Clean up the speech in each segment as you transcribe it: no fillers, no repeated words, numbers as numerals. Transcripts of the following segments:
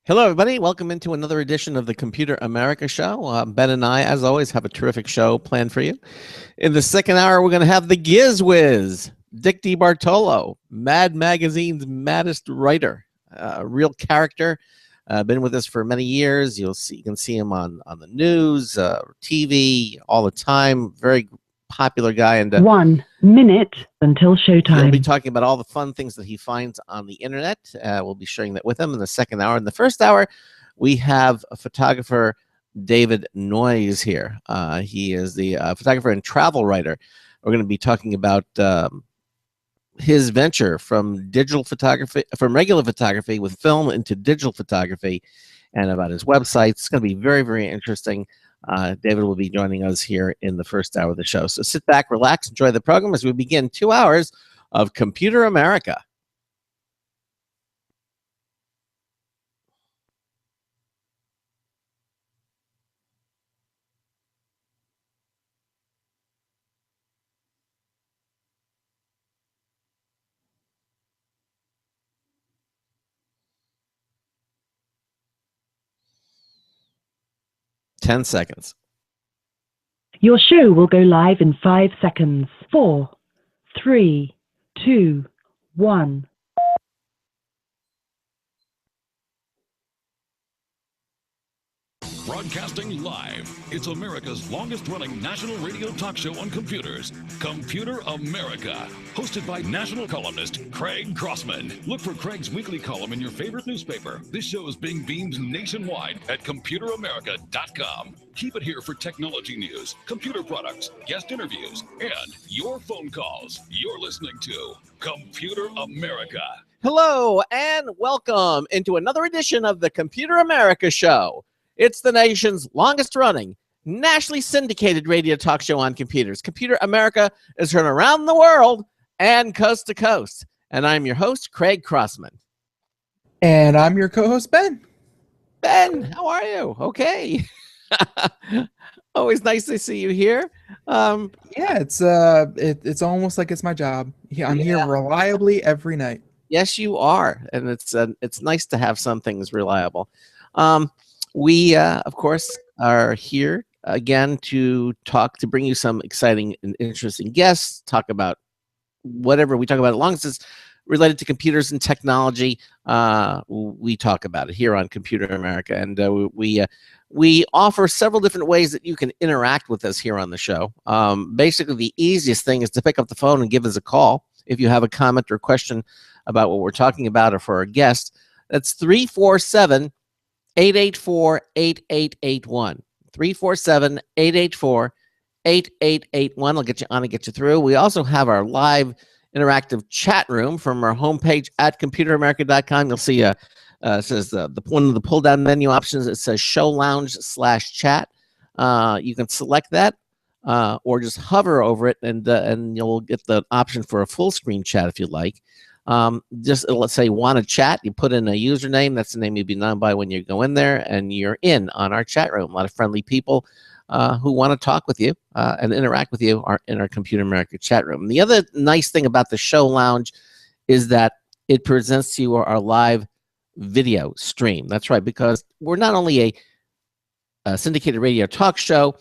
Hello, everybody. Welcome into another edition of the Computer America Show. Ben and I, as always, have a terrific show planned for you. In the second hour, we're going to have the GizWiz, Dick DeBartolo, Mad Magazine's maddest writer, real character. Been with us for many years. You can see him on the news, TV, all the time. Very popular guy. And 1 minute until showtime. He'll be talking about all the fun things that he finds on the internet. We'll be sharing that with him in the second hour. In the first hour, we have a photographer, David Noyes, here. He is the photographer and travel writer. We're going to be talking about his venture from digital photography, from regular photography with film into digital photography, and about his website. It's going to be very, very interesting. David will be joining us here in the first hour of the show. So sit back, relax, enjoy the program as we begin 2 hours of Computer America. Ten seconds. Your show will go live in 5 seconds. 4, 3, 2, 1. Broadcasting live, it's America's longest-running national radio talk show on computers, Computer America, hosted by national columnist Craig Crossman. Look for Craig's weekly column in your favorite newspaper. This show is being beamed nationwide at ComputerAmerica.com. Keep it here for technology news, computer products, guest interviews, and your phone calls. You're listening to Computer America. Hello, and welcome into another edition of the Computer America Show. It's the nation's longest-running, nationally syndicated radio talk show on computers. Computer America is heard around the world and coast to coast. And I'm your host, Craig Crossman. And I'm your co-host, Ben. Ben, how are you? Okay. Always nice to see you here. Yeah, it's almost like it's my job. I'm here reliably every night. Yes, you are, and it's nice to have some things reliable. We, of course, are here again to bring you some exciting and interesting guests, talk about whatever we talk about, as long as it's related to computers and technology. We talk about it here on Computer America, and we offer several different ways that you can interact with us here on the show. Basically, the easiest thing is to pick up the phone and give us a call if you have a comment or question about what we're talking about or for our guest. That's 347-884-8881. 347-884-8881. I'll get you on and get you through. We also have our live interactive chat room from our homepage at ComputerAmerica.com. You'll see it says one of the pull down menu options. It says Show Lounge/chat. You can select that or just hover over it, and you'll get the option for a full screen chat if you like. Just let's say want to chat, you put in a username. That's the name you'll be known by when you go in there, and you're in on our chat room. A lot of friendly people who want to talk with you and interact with you are in our Computer America chat room. And the other nice thing about the Show Lounge is that it presents to you our live video stream. That's right, because we're not only a syndicated radio talk show,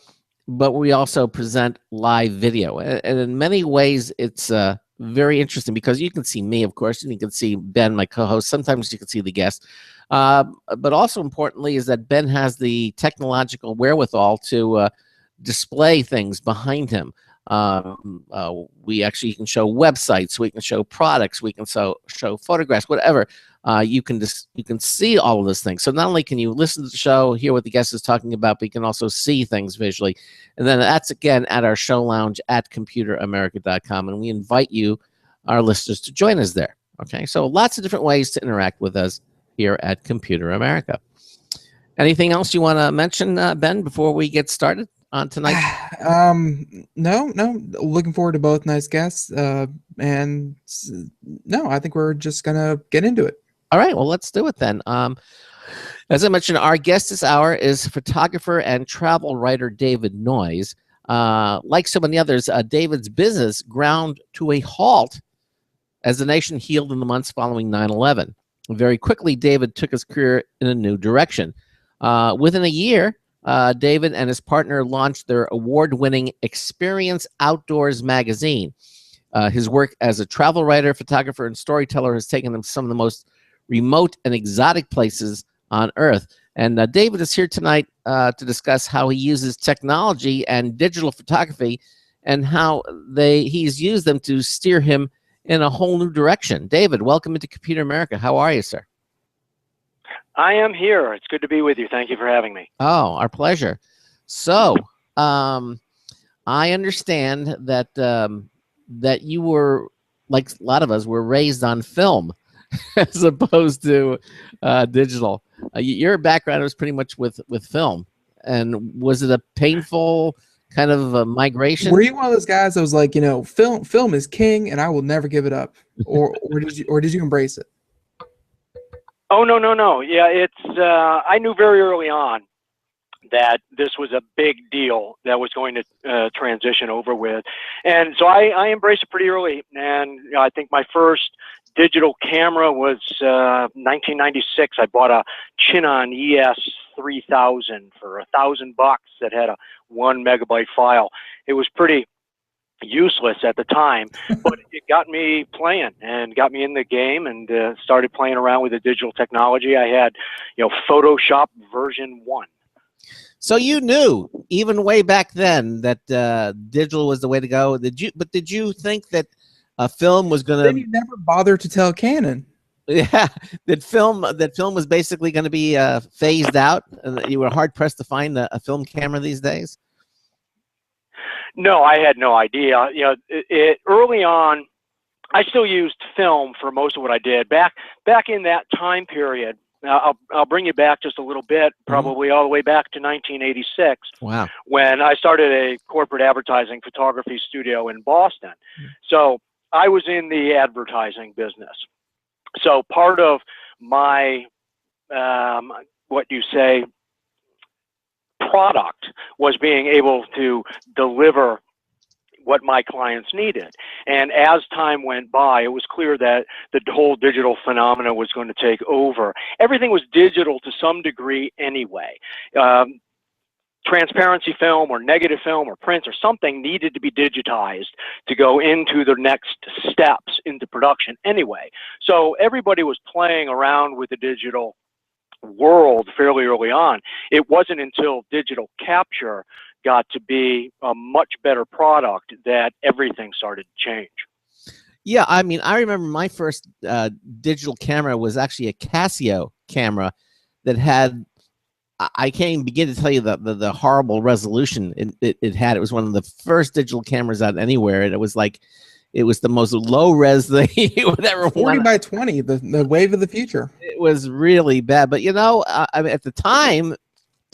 but we also present live video. And in many ways, it's very interesting because you can see me, of course, and you can see Ben, my co-host. Sometimes you can see the guest. But also importantly is that Ben has the technological wherewithal to display things behind him. We actually can show websites, we can show products, we can show photographs, whatever. You can see all of those things. So not only can you listen to the show, hear what the guest is talking about, but you can also see things visually. And then that's again at our show lounge at ComputerAmerica.com, and we invite you, our listeners, to join us there. Okay, so lots of different ways to interact with us here at Computer America. Anything else you want to mention, Ben, before we get started on tonight? No. Looking forward to both nice guests. And no, I think we're just gonna get into it. All right, well, let's do it then. As I mentioned, our guest this hour is photographer and travel writer David Noyes. Like so many others, David's business ground to a halt as the nation healed in the months following 9/11. very quickly, David took his career in a new direction. Within a year, David and his partner launched their award-winning Experience Outdoors magazine. His work as a travel writer, photographer, and storyteller has taken him to some of the most remote and exotic places on Earth. And David is here tonight to discuss how he uses technology and digital photography and how he's used them to steer him in a whole new direction. David, welcome into Computer America. How are you, sir? I am here. It's good to be with you. Thank you for having me. Oh, our pleasure. So, I understand that that you were, like a lot of us, were raised on film as opposed to digital. Your background was pretty much with film. And was it a painful kind of a migration? Were you one of those guys that was like, film is king and I will never give it up, or did you embrace it? Oh, no. Yeah, it's I knew very early on that this was a big deal that was going to transition over with. And so I embraced it pretty early. And I think my first digital camera was 1996. I bought a Chinon ES 3000 for $1,000 that had a 1 megabyte file. It was pretty useless at the time, but it got me playing and got me in the game, and started playing around with the digital technology. I had, Photoshop version 1. So you knew even way back then that digital was the way to go. Did you think that film was going to? Then you never bothered to tell Canon. Yeah, that film was basically going to be phased out, and that you were hard pressed to find a film camera these days. No, I had no idea. Early on, I still used film for most of what I did. Back in that time period, I'll bring you back just a little bit, probably all the way back to 1986. Wow. When I started a corporate advertising photography studio in Boston. So I was in the advertising business. So part of my, product was being able to deliver what my clients needed. And as time went by, it was clear that the whole digital phenomena was going to take over. Everything was digital to some degree anyway. Transparency film or negative film or prints or something needed to be digitized to go into the next steps into production anyway. So everybody was playing around with the digital world fairly early on. It wasn't until digital capture got to be a much better product that everything started to change. Yeah, I mean, I remember my first digital camera was actually a Casio camera that had, I can't even begin to tell you the horrible resolution it had. It was one of the first digital cameras out anywhere, and it was the most low res thing you would ever 40 by 20, the wave of the future. It was really bad, but I mean, at the time,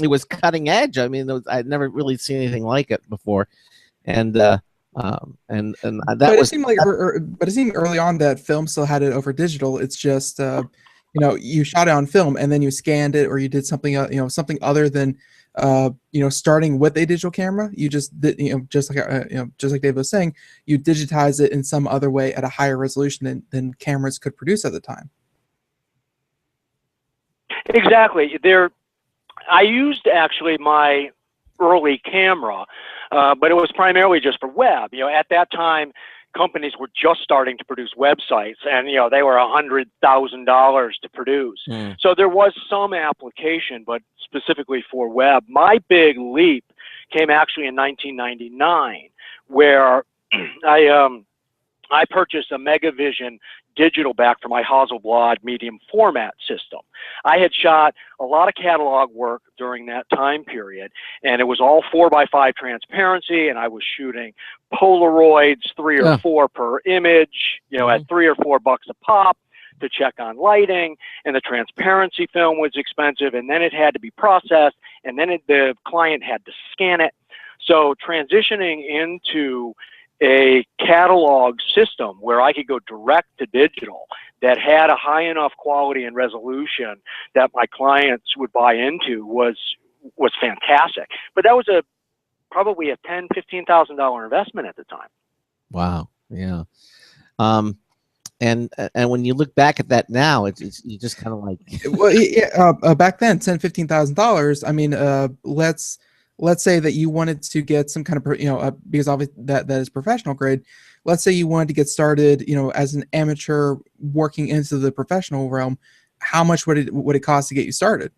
it was cutting edge. I mean, I'd never really seen anything like it before, and that but it seemed early on that film still had it over digital. It's just you shot it on film and then you scanned it, or you did something something other than starting with a digital camera. You just did, just like Dave was saying, you digitize it in some other way at a higher resolution than cameras could produce at the time. Exactly. I used actually my early camera, but it was primarily just for web. At that time, companies were just starting to produce websites, and they were $100,000 to produce. So there was some application, but specifically for web. My big leap came actually in 1999, where I purchased a Megavision digital back for my Hasselblad medium format system. I had shot a lot of catalog work during that time period, and it was all 4x5 transparency, and I was shooting Polaroids, 3 or 4 per image, at $3 or $4 a pop to check on lighting, and the transparency film was expensive, and then it had to be processed, and then the client had to scan it. So transitioning into a catalog system where I could go direct to digital that had a high enough quality and resolution that my clients would buy into was fantastic. But that was probably a $10,000, $15,000 investment at the time. Wow. Yeah. And when you look back at that now, it's you just kind of like, well, yeah, back then, $10,000-$15,000. I mean, let's say that you wanted to get some kind of, because obviously that is professional grade. Let's say you wanted to get started, as an amateur working into the professional realm. How much would it cost to get you started?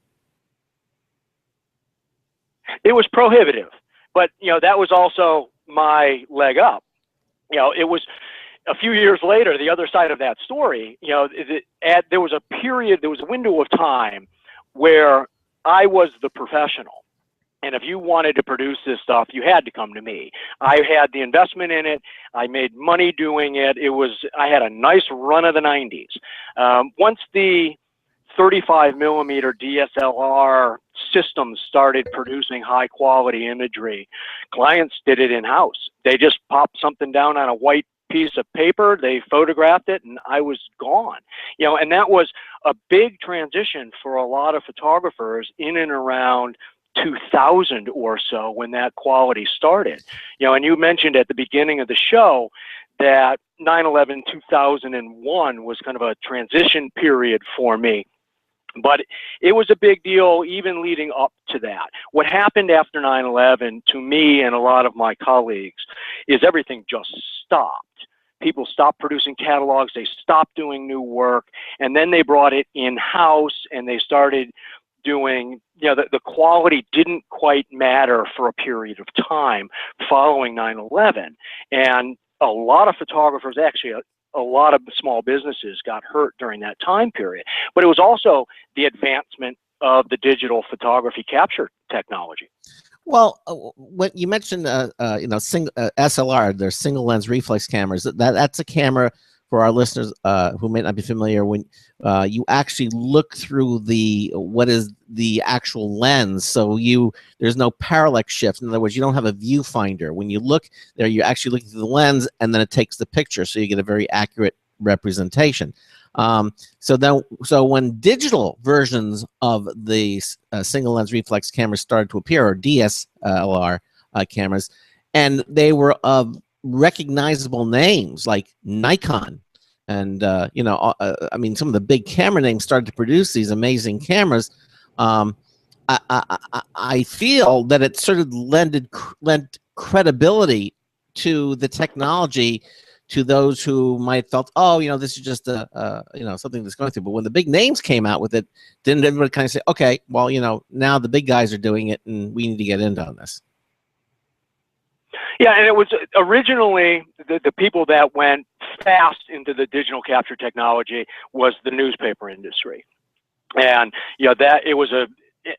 It was prohibitive, but that was also my leg up. It was a few years later, the other side of that story. There was a period, there was a window of time where I was the professional, and if you wanted to produce this stuff, you had to come to me. I had the investment in it. I made money doing it. I had a nice run of the 90s. Once the 35 millimeter DSLR systems started producing high quality imagery, clients did it in house. They just popped something down on a white piece of paper, they photographed it, and I was gone. And that was a big transition for a lot of photographers in and around 2000 or so, when that quality started. And you mentioned at the beginning of the show that 9/11/2001 was kind of a transition period for me. But it was a big deal even leading up to that. What happened after 9/11 to me and a lot of my colleagues is everything just stopped. People stopped producing catalogs, they stopped doing new work, and then they brought it in-house and they started doing, the quality didn't quite matter for a period of time following 9/11. And a lot of photographers, actually a lot of small businesses got hurt during that time period. But it was also the advancement of the digital photography capture technology. Well, what you mentioned, SLR, they're single lens reflex cameras. That's a camera for our listeners who may not be familiar. When you actually look through what is the actual lens, so there's no parallax shift. In other words, you don't have a viewfinder. When you look there, you're actually looking through the lens, and then it takes the picture, so you get a very accurate representation. So when digital versions of the single lens reflex cameras started to appear, or DSLR cameras, and they were of recognizable names like Nikon, and I mean, some of the big camera names started to produce these amazing cameras. I feel that it sort of lent credibility to the technology to those who might felt, this is just something that's going through. But when the big names came out with it, didn't everybody kind of say, okay, well, now the big guys are doing it, and we need to get into on this? Yeah, and it was originally the people that went fast into the digital capture technology was the newspaper industry, and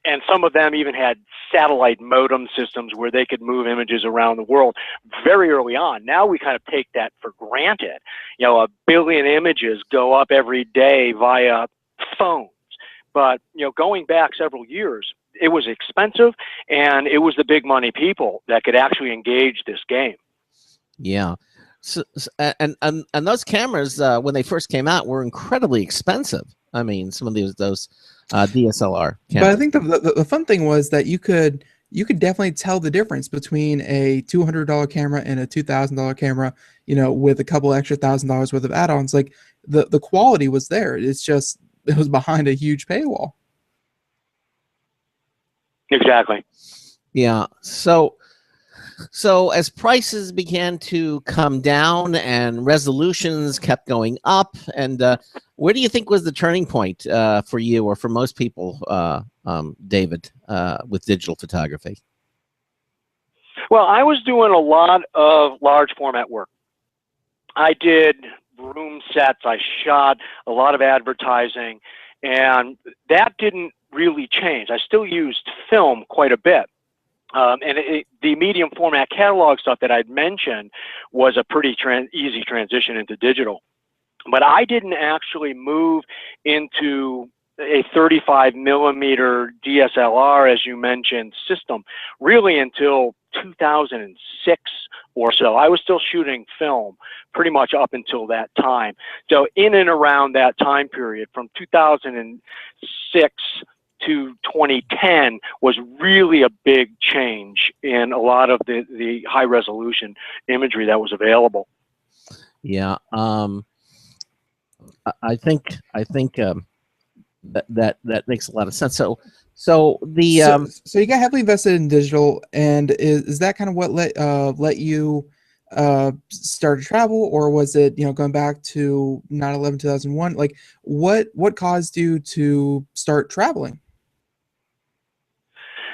and some of them even had satellite modem systems where they could move images around the world very early on. Now we kind of take that for granted. 1 billion images go up every day via phones. But, going back several years, it was expensive, and it was the big money people that could actually engage this game. Yeah. So, and those cameras, when they first came out, were incredibly expensive. I mean, some of those DSLR cameras. But I think the fun thing was that you could definitely tell the difference between a $200 camera and a $2,000 camera, with a couple extra $1,000 worth of add-ons. Like the quality was there. It's just, it was behind a huge paywall. Exactly. Yeah. So as prices began to come down and resolutions kept going up, and where do you think was the turning point for you or for most people, David, with digital photography? Well, I was doing a lot of large format work. I did room sets, I shot a lot of advertising, and that didn't really change. I still used film quite a bit. The medium format catalog stuff that I'd mentioned was a pretty easy transition into digital. But I didn't actually move into a 35 millimeter DSLR, as you mentioned, system really until 2006 or so. I was still shooting film pretty much up until that time. So in and around that time period, from 2006 to 2010 was really a big change in a lot of the high resolution imagery that was available. Yeah. I think that makes a lot of sense. So the so you got heavily invested in digital, and is that kind of what let you start to travel, or was it, you know, going back to 9/11/2001? Like what caused you to start traveling?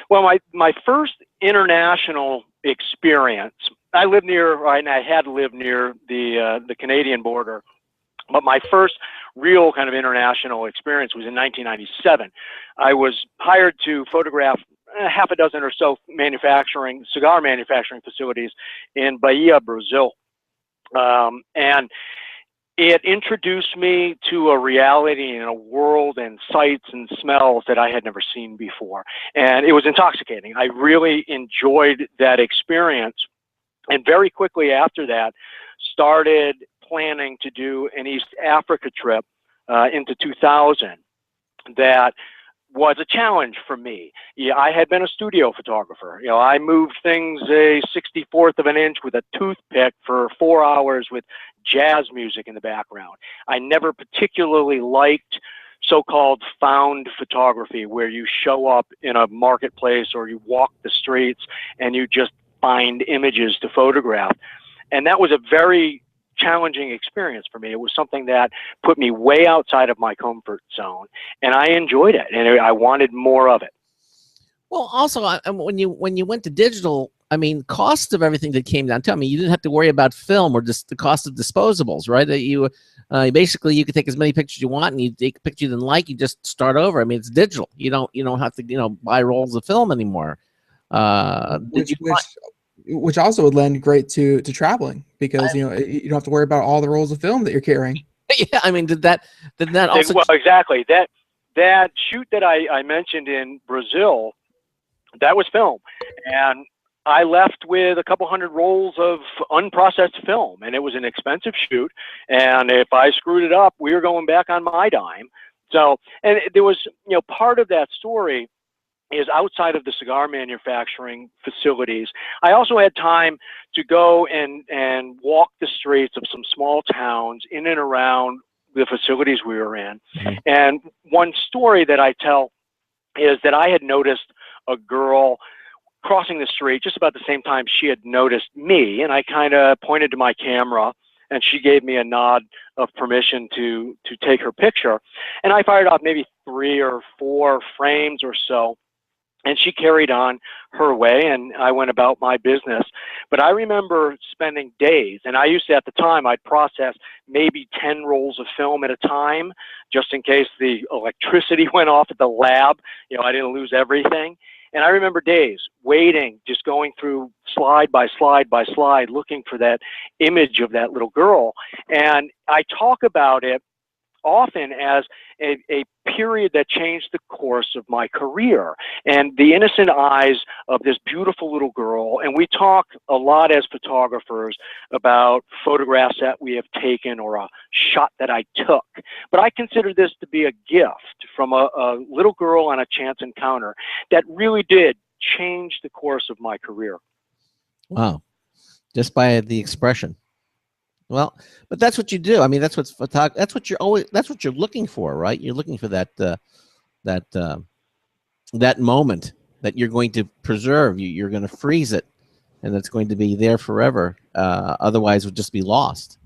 Well, my first international experience, I live near, and I had lived near the Canadian border, but my first real kind of international experience was in 1997. I was hired to photograph half a dozen or so cigar manufacturing facilities in Bahia, Brazil. And it introduced me to a reality and a world and sights and smells that I had never seen before. And it was intoxicating. I really enjoyed that experience. And very quickly after that, started planning to do an East Africa trip into 2000 that was a challenge for me. Yeah, I had been a studio photographer. You know, I moved things a 64th of an inch with a toothpick for 4 hours with jazz music in the background. I never particularly liked so-called found photography, where you show up in a marketplace or you walk the streets and you just find images to photograph. And that was a very challenging experience for me. It was something that put me way outside of my comfort zone, and I enjoyed it, and I wanted more of it. Well, also, when you went to digital, I mean, cost of everything that came down to, I mean, you didn't have to worry about film or just the cost of disposables, right? That you basically you could take as many pictures you want, and you take a picture you didn't like, you just start over. I mean, it's digital. You don't have to buy rolls of film anymore. Which also would lend great to traveling, because you don't have to worry about all the rolls of film that you're carrying. Yeah, I mean, did that also? Well, exactly. That shoot that I mentioned in Brazil, that was film, and I left with a couple hundred rolls of unprocessed film, and it was an expensive shoot. And if I screwed it up, we were going back on my dime. So, and there was, part of that story is outside of the cigar manufacturing facilities. I also had time to go and walk the streets of some small towns in and around the facilities we were in. Mm-hmm. And one story that I tell is that I had noticed a girl crossing the street just about the same time she had noticed me, and I kind of pointed to my camera, and she gave me a nod of permission to take her picture. And I fired off maybe 3 or 4 frames or so, and she carried on her way, and I went about my business. But I remember spending days, and I used to, at the time, I'd process maybe 10 rolls of film at a time, just in case the electricity went off at the lab. I didn't lose everything. And I remember days waiting, just going through slide by slide by slide, looking for that image of that little girl. And I talk about it often as a period that changed the course of my career, and the innocent eyes of this beautiful little girl. And we talk a lot as photographers about photographs that we have taken or a shot that I took. But I consider this to be a gift from a little girl on a chance encounter that really did change the course of my career. Wow. Just by the expression. Well, but that's what you do. I mean, that's what you're looking for, right? You're looking for that moment that you're going to preserve. You're going to freeze it, and it's going to be there forever. Otherwise, it would just be lost.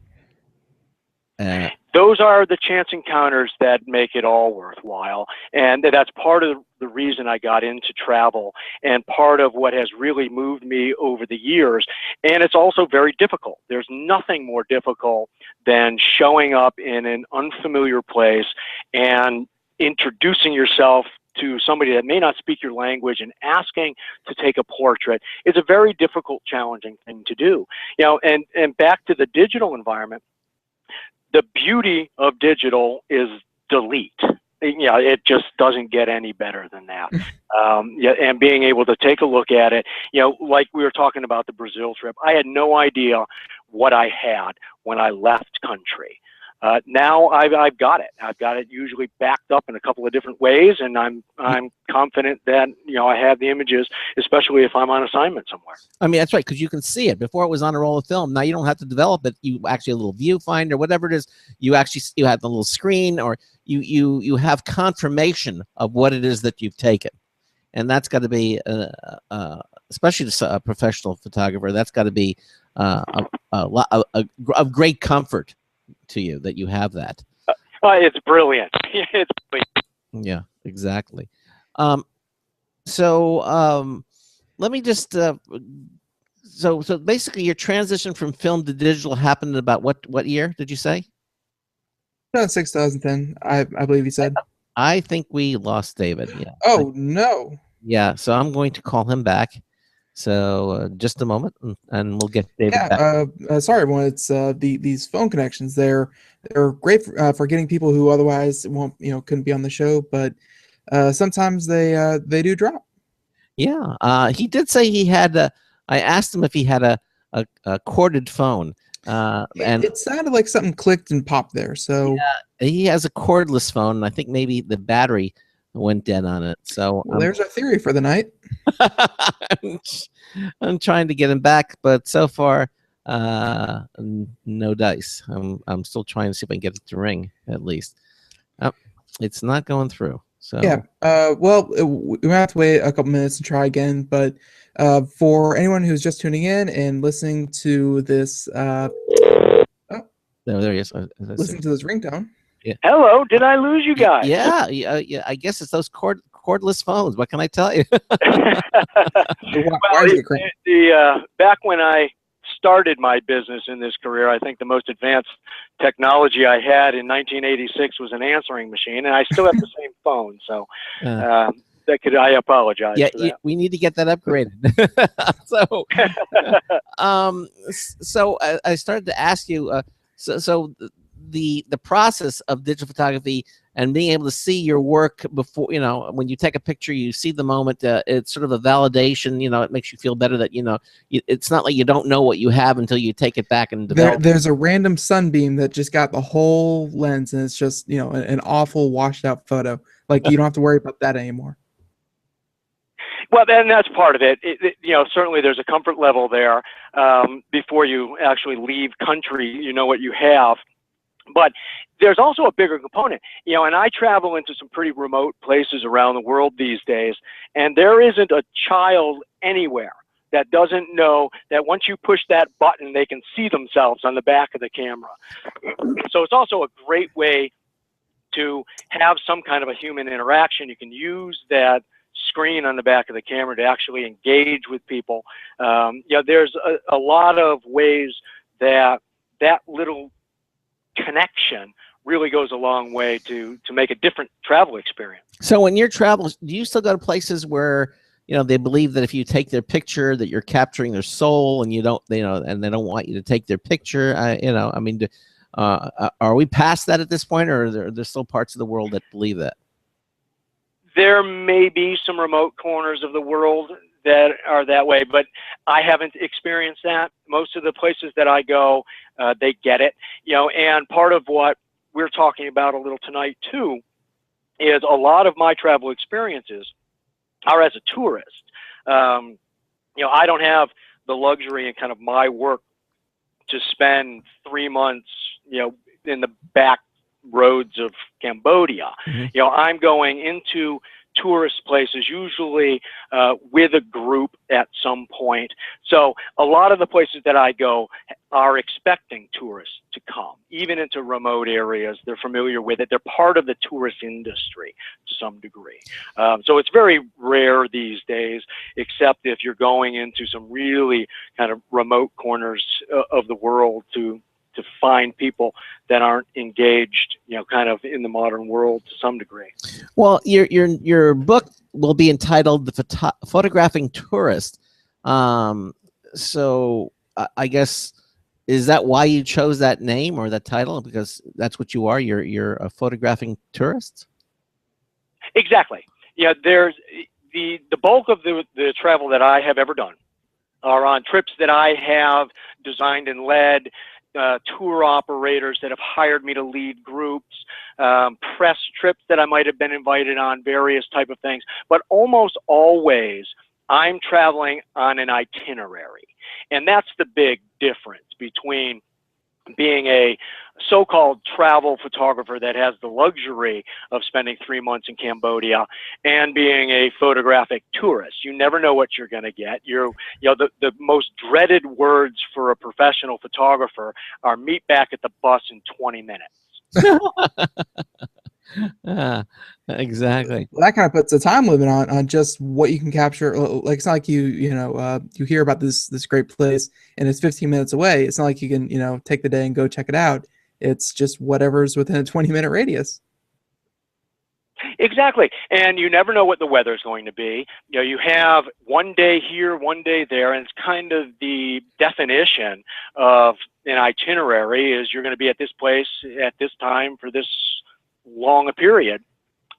Those are the chance encounters that make it all worthwhile. And that's part of the reason I got into travel, and part of what has really moved me over the years. And it's also very difficult. There's nothing more difficult than showing up in an unfamiliar place and introducing yourself to somebody that may not speak your language and asking to take a portrait. It's a very difficult, challenging thing to do. And back to the digital environment, the beauty of digital is delete. It just doesn't get any better than that. And being able to take a look at it, like we were talking about the Brazil trip, I had no idea what I had when I left country. now I've got it. I've got it usually backed up in a couple of different ways, and I'm confident that I have the images, especially if I'm on assignment somewhere. I mean, that's right, because you can see it. Before it was on a roll of film. Now you don't have to develop it. You actually a little viewfinder, whatever it is. You have the little screen, or you have confirmation of what it is that you've taken, and that's got to be especially a professional photographer. That's got to be a great comfort to you that you have that. It's brilliant. It's brilliant. Yeah, exactly. Let me just so basically your transition from film to digital happened in about what year did you say? 2010, I believe you said. I think we lost David. Yeah. Oh no. Yeah, so I'm going to call him back. So just a moment, and we'll get David back. Sorry everyone. It's these phone connections. They're great for getting people who otherwise won't couldn't be on the show, but sometimes they do drop. Yeah, he did say he had I asked him if he had a corded phone. And it sounded like something clicked and popped there. So yeah, he has a cordless phone, and I think maybe the battery went dead on it. So there's our theory for the night. I'm trying to get him back, but so far no dice. I'm still trying to see if I can get it to ring at least. It's not going through. So yeah, well, we might have to wait a couple minutes and try again. But for anyone who's just tuning in and listening to this, there he is. Listen to this ringtone. Yeah. Hello, did I lose you guys? Yeah. I guess it's those cordless phones. What can I tell you? Back when I started my business in this career, I think the most advanced technology I had in 1986 was an answering machine, and I still have the same phone. So I apologize. Yeah, for that. we need to get that upgraded. So I started to ask you. So the process of digital photography and being able to see your work before, when you take a picture, you see the moment, it's sort of a validation, it makes you feel better that, it's not like you don't know what you have until you take it back and develop. There's a random sunbeam that just got the whole lens, and it's just, an awful washed out photo. Like you don't have to worry about that anymore. Well, then that's part of it. Certainly there's a comfort level there before you actually leave country, what you have. But there's also a bigger component, and I travel into some pretty remote places around the world these days, and there isn't a child anywhere that doesn't know that once you push that button, they can see themselves on the back of the camera. So it's also a great way to have some kind of a human interaction. You can use that screen on the back of the camera to actually engage with people. There's a lot of ways that little connection really goes a long way to make a different travel experience. So when you're traveling, do you still go to places where they believe that if you take their picture that you're capturing their soul, and and they don't want you to take their picture? Are we past that at this point, or are there still parts of the world that believe that? There may be some remote corners of the world that are that way, but I haven't experienced that. Most of the places that I go, they get it, and part of what we're talking about a little tonight too is a lot of my travel experiences are as a tourist. I don't have the luxury in kind of my work to spend 3 months, in the back roads of Cambodia. Mm-hmm. I'm going into tourist places, usually with a group at some point. So a lot of the places that I go are expecting tourists to come, even into remote areas. They're familiar with it. They're part of the tourist industry to some degree. So it's very rare these days, except if you're going into some really kind of remote corners of the world to find people that aren't engaged, kind of in the modern world to some degree. Well, your book will be entitled "The Photographing Tourist." So I guess, is that why you chose that name or that title? Because that's what you are. You're a photographing tourist. Exactly. Yeah. There's the bulk of the travel that I have ever done are on trips that I have designed and led, tour operators that have hired me to lead groups, press trips that I might have been invited on, various type of things. But almost always, I'm traveling on an itinerary. And that's the big difference between being a so-called travel photographer that has the luxury of spending 3 months in Cambodia and being a photographic tourist. You never know what you're going to get. The most dreaded words for a professional photographer are meet back at the bus in 20 minutes. Exactly. Well, that kind of puts a time limit on just what you can capture. Like, it's not like you hear about this great place and it's 15 minutes away. It's not like you can take the day and go check it out. It's just whatever's within a 20-minute radius. Exactly. And you never know what the weather is going to be. You have one day here, one day there, and it's kind of the definition of an itinerary is you're going to be at this place at this time for this long a period.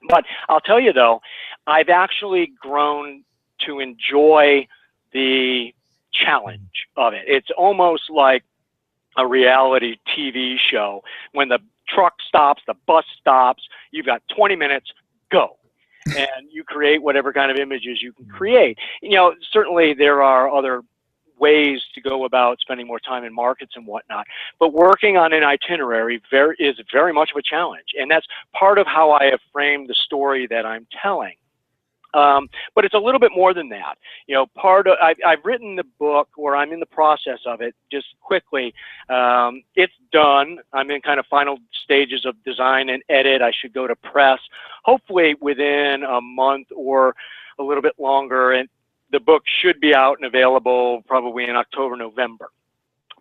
But I'll tell you though, I've actually grown to enjoy the challenge of it. It's almost like a reality TV show. When the truck stops, the bus stops, you've got 20 minutes, go. And you create whatever kind of images you can create. Certainly there are other ways to go about spending more time in markets and whatnot, but working on an itinerary is very much of a challenge, and that's part of how I have framed the story that I'm telling. But it's a little bit more than that. I've written the book, or I'm in the process of it. Just quickly, it's done. I'm in kind of final stages of design and edit. I should go to press, hopefully within a month or a little bit longer, and the book should be out and available probably in October, November.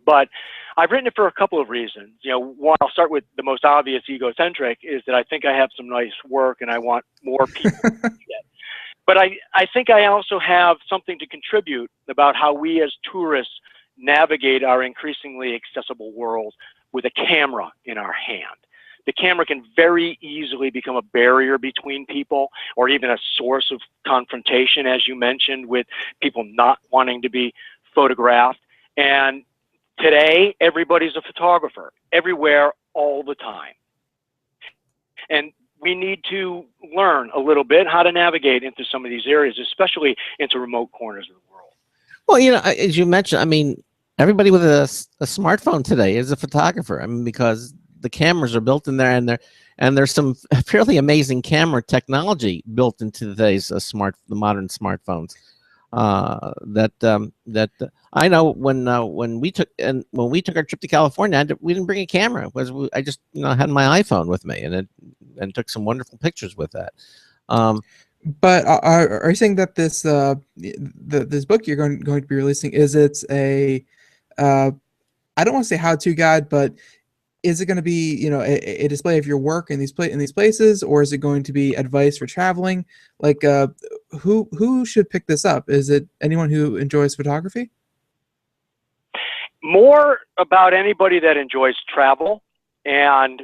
But I've written it for a couple of reasons. One, I'll start with the most obvious, egocentric, is that I think I have some nice work and I want more people to see it. But I think I also have something to contribute about how we as tourists navigate our increasingly accessible world with a camera in our hand. The camera can very easily become a barrier between people, or even a source of confrontation, as you mentioned, with people not wanting to be photographed. And today, everybody's a photographer, everywhere, all the time. And we need to learn a little bit how to navigate into some of these areas, especially into remote corners of the world. Well, as you mentioned, everybody with a smartphone today is a photographer. Because the cameras are built in there, and there's some fairly amazing camera technology built into today's the modern smartphones. That I know when we took our trip to California, we didn't bring a camera. I just had my iPhone with me and took some wonderful pictures with that. But are you saying that this this book you're going to be releasing, is it a I don't want to say how-to guide, but is it going to be a display of your work in these places, or is it going to be advice for traveling? Like who should pick this up? Is it anyone who enjoys photography? More about anybody that enjoys travel and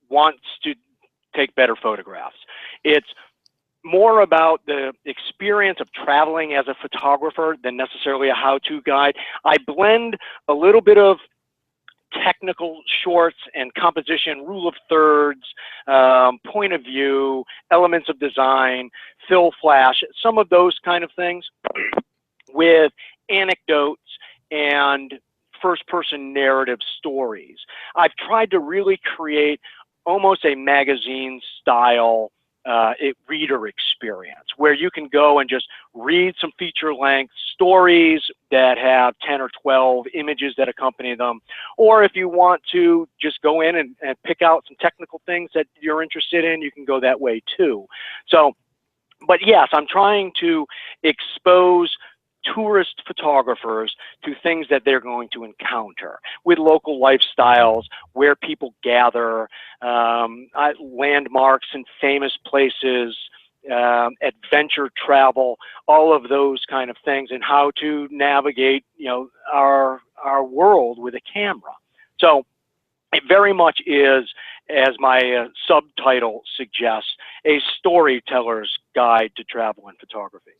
wants to take better photographs. It's more about the experience of traveling as a photographer than necessarily a how-to guide. I blend a little bit of technical shorts and composition, rule of thirds, point of view, elements of design, fill flash, some of those kind of things, with anecdotes and first-person narrative stories. I've tried to really create almost a magazine style reader experience where you can go and just read some feature-length stories that have 10 or 12 images that accompany them, or if you want to just go in and pick out some technical things that you're interested in, you can go that way too. So, but yes, I'm trying to expose tourist photographers to things that they're going to encounter with local lifestyles, where people gather, landmarks and famous places, adventure travel, all of those kind of things, and how to navigate, our world with a camera. So it very much is, as my subtitle suggests, a storyteller's guide to travel and photography.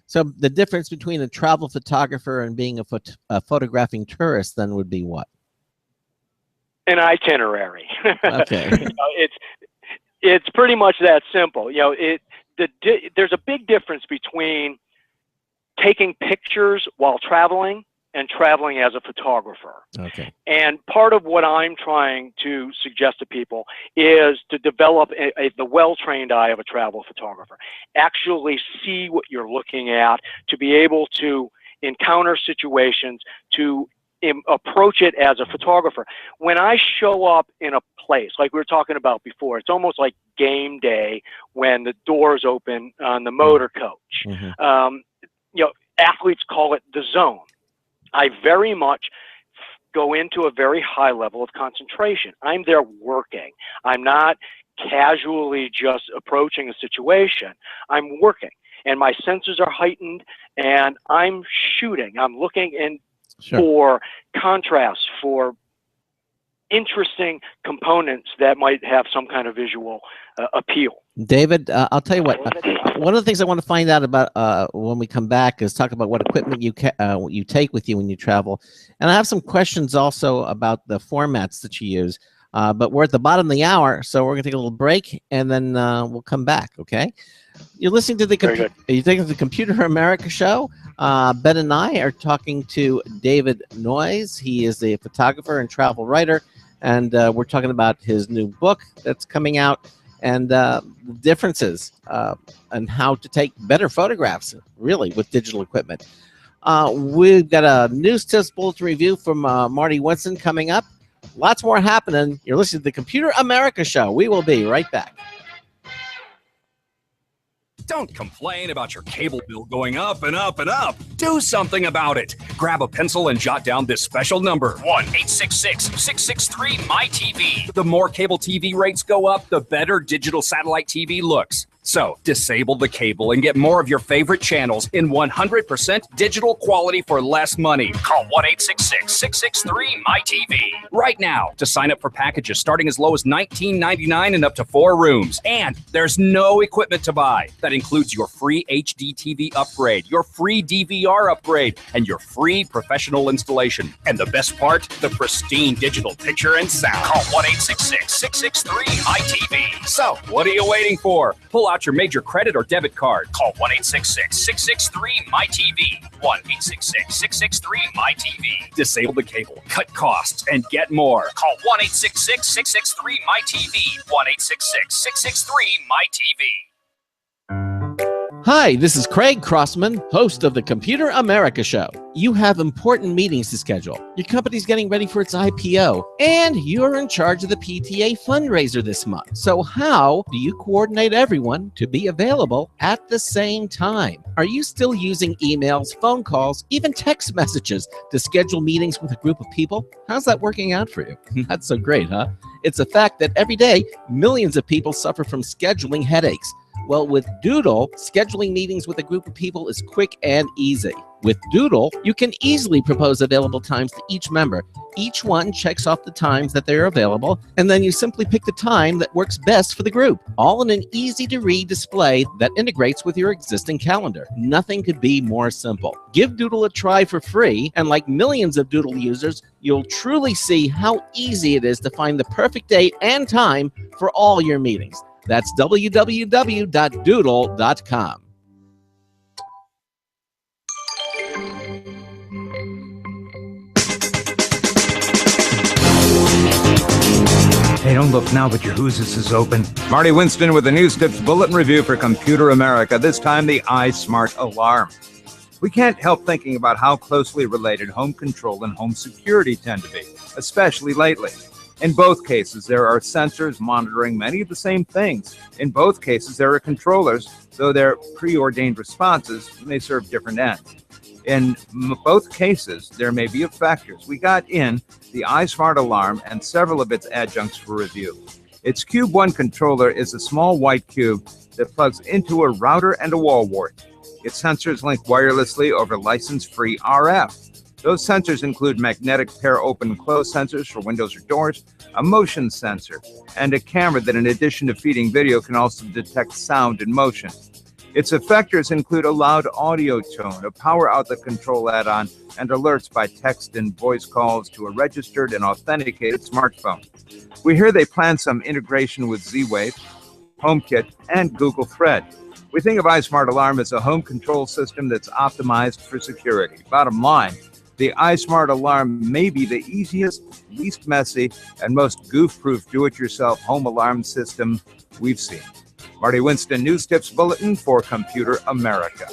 So the difference between a travel photographer and being a photographing tourist then would be what? an itinerary. Okay. It's pretty much that simple. There's a big difference between taking pictures while traveling and traveling as a photographer. Okay. And part of what I'm trying to suggest to people is to develop the well-trained eye of a travel photographer. Actually see what you're looking at, to be able to encounter situations, to approach it as a photographer. When I show up in a place, like we were talking about before, it's almost like game day when the doors open on the motor coach. Mm-hmm. Athletes call it the zone. I very much go into a very high level of concentration. I'm there working. I'm not casually just approaching a situation. I'm working, and my senses are heightened, and I'm shooting. I'm looking in for contrast, for interesting components that might have some kind of visual appeal. David, I'll tell you what. One of the things I want to find out about when we come back is talk about what equipment you take with you when you travel, and I have some questions also about the formats that you use. But we're at the bottom of the hour, so we're going to take a little break, and then we'll come back. Okay? You're listening to the Computer America show. Ben and I are talking to David Noyes. He is a photographer and travel writer, and we're talking about his new book that's coming out, and the differences and how to take better photographs, really, with digital equipment. We've got a news test bulletin review from Marty Winston coming up. Lots more happening. You're listening to the Computer America show. We will be right back. Don't complain about your cable bill going up and up and up. Do something about it. Grab a pencil and jot down this special number, 1-866-663-MY-TV. The more cable TV rates go up, the better digital satellite TV looks. So, disable the cable and get more of your favorite channels in 100% digital quality for less money. Call 1-866-663-MY-TV right now to sign up for packages starting as low as $19.99 and up to 4 rooms. And there's no equipment to buy. That includes your free HD TV upgrade, your free DVR upgrade, and your free professional installation. And the best part, the pristine digital picture and sound. Call 1-866-663-MY-TV. So, what are you waiting for? Pull out your major credit or debit card. Call 1-866-663-MY-TV. 1-866-663-MY-TV. Disable the cable, cut costs, and get more. Call 1-866-663-MY-TV. 1-866-663-MY-TV. Hi, this is Craig Crossman, host of the Computer America Show. You have important meetings to schedule. Your company's getting ready for its IPO, and you're in charge of the PTA fundraiser this month. So how do you coordinate everyone to be available at the same time? Are you still using emails, phone calls, even text messages to schedule meetings with a group of people? How's that working out for you? That's so great, huh? It's a fact that every day, millions of people suffer from scheduling headaches. Well, with Doodle, scheduling meetings with a group of people is quick and easy. With Doodle, you can easily propose available times to each member. Each one checks off the times that they're available, and then you simply pick the time that works best for the group, all in an easy-to-read display that integrates with your existing calendar. Nothing could be more simple. Give Doodle a try for free, and like millions of Doodle users, you'll truly see how easy it is to find the perfect date and time for all your meetings. That's www.doodle.com. Hey, don't look now, but your Who's-This is open. Marty Winston with the News Tips Bulletin Review for Computer America, this time the iSmart Alarm. We can't help thinking about how closely related home control and home security tend to be, especially lately. In both cases, there are sensors monitoring many of the same things. In both cases, there are controllers, though their preordained responses may serve different ends. In both cases, there may be effectors. We got in the iSmart Alarm and several of its adjuncts for review. Its Cube 1 controller is a small white cube that plugs into a router and a wall wart. Its sensors link wirelessly over license-free RF. Those sensors include magnetic pair open and close sensors for windows or doors, a motion sensor, and a camera that, in addition to feeding video, can also detect sound and motion. Its effectors include a loud audio tone, a power outlet control add-on, and alerts by text and voice calls to a registered and authenticated smartphone. We hear they plan some integration with Z-Wave, HomeKit, and Google Thread. We think of iSmart Alarm as a home control system that's optimized for security. Bottom line, the iSmart Alarm may be the easiest, least messy, and most goof-proof do-it-yourself home alarm system we've seen. Marty Winston, News Tips Bulletin for Computer America.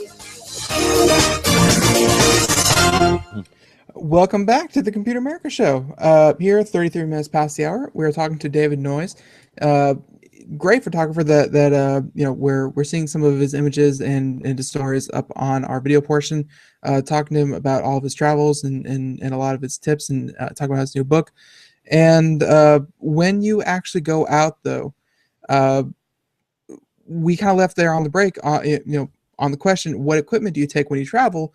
Welcome back to the Computer America Show. Here, 33 minutes past the hour, we're talking to David Noyes, great photographer that you know, we're seeing some of his images and his stories up on our video portion, talking to him about all of his travels and a lot of his tips, and talking about his new book. And when you actually go out, though, we kind of left there on the break, you know, on the question, what equipment do you take when you travel?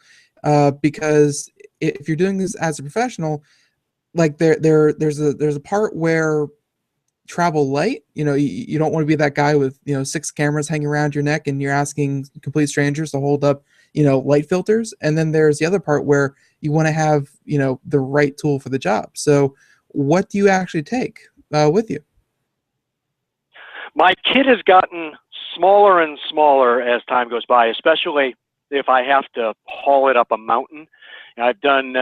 Because if you're doing this as a professional, like there's a part where travel light, you know, you don't want to be that guy with, you know, 6 cameras hanging around your neck and you're asking complete strangers to hold up, you know, light filters. And then there's the other part where you want to have, you know, the right tool for the job. So what do you actually take with you? My kit has gotten smaller and smaller as time goes by, especially if I have to haul it up a mountain. I've done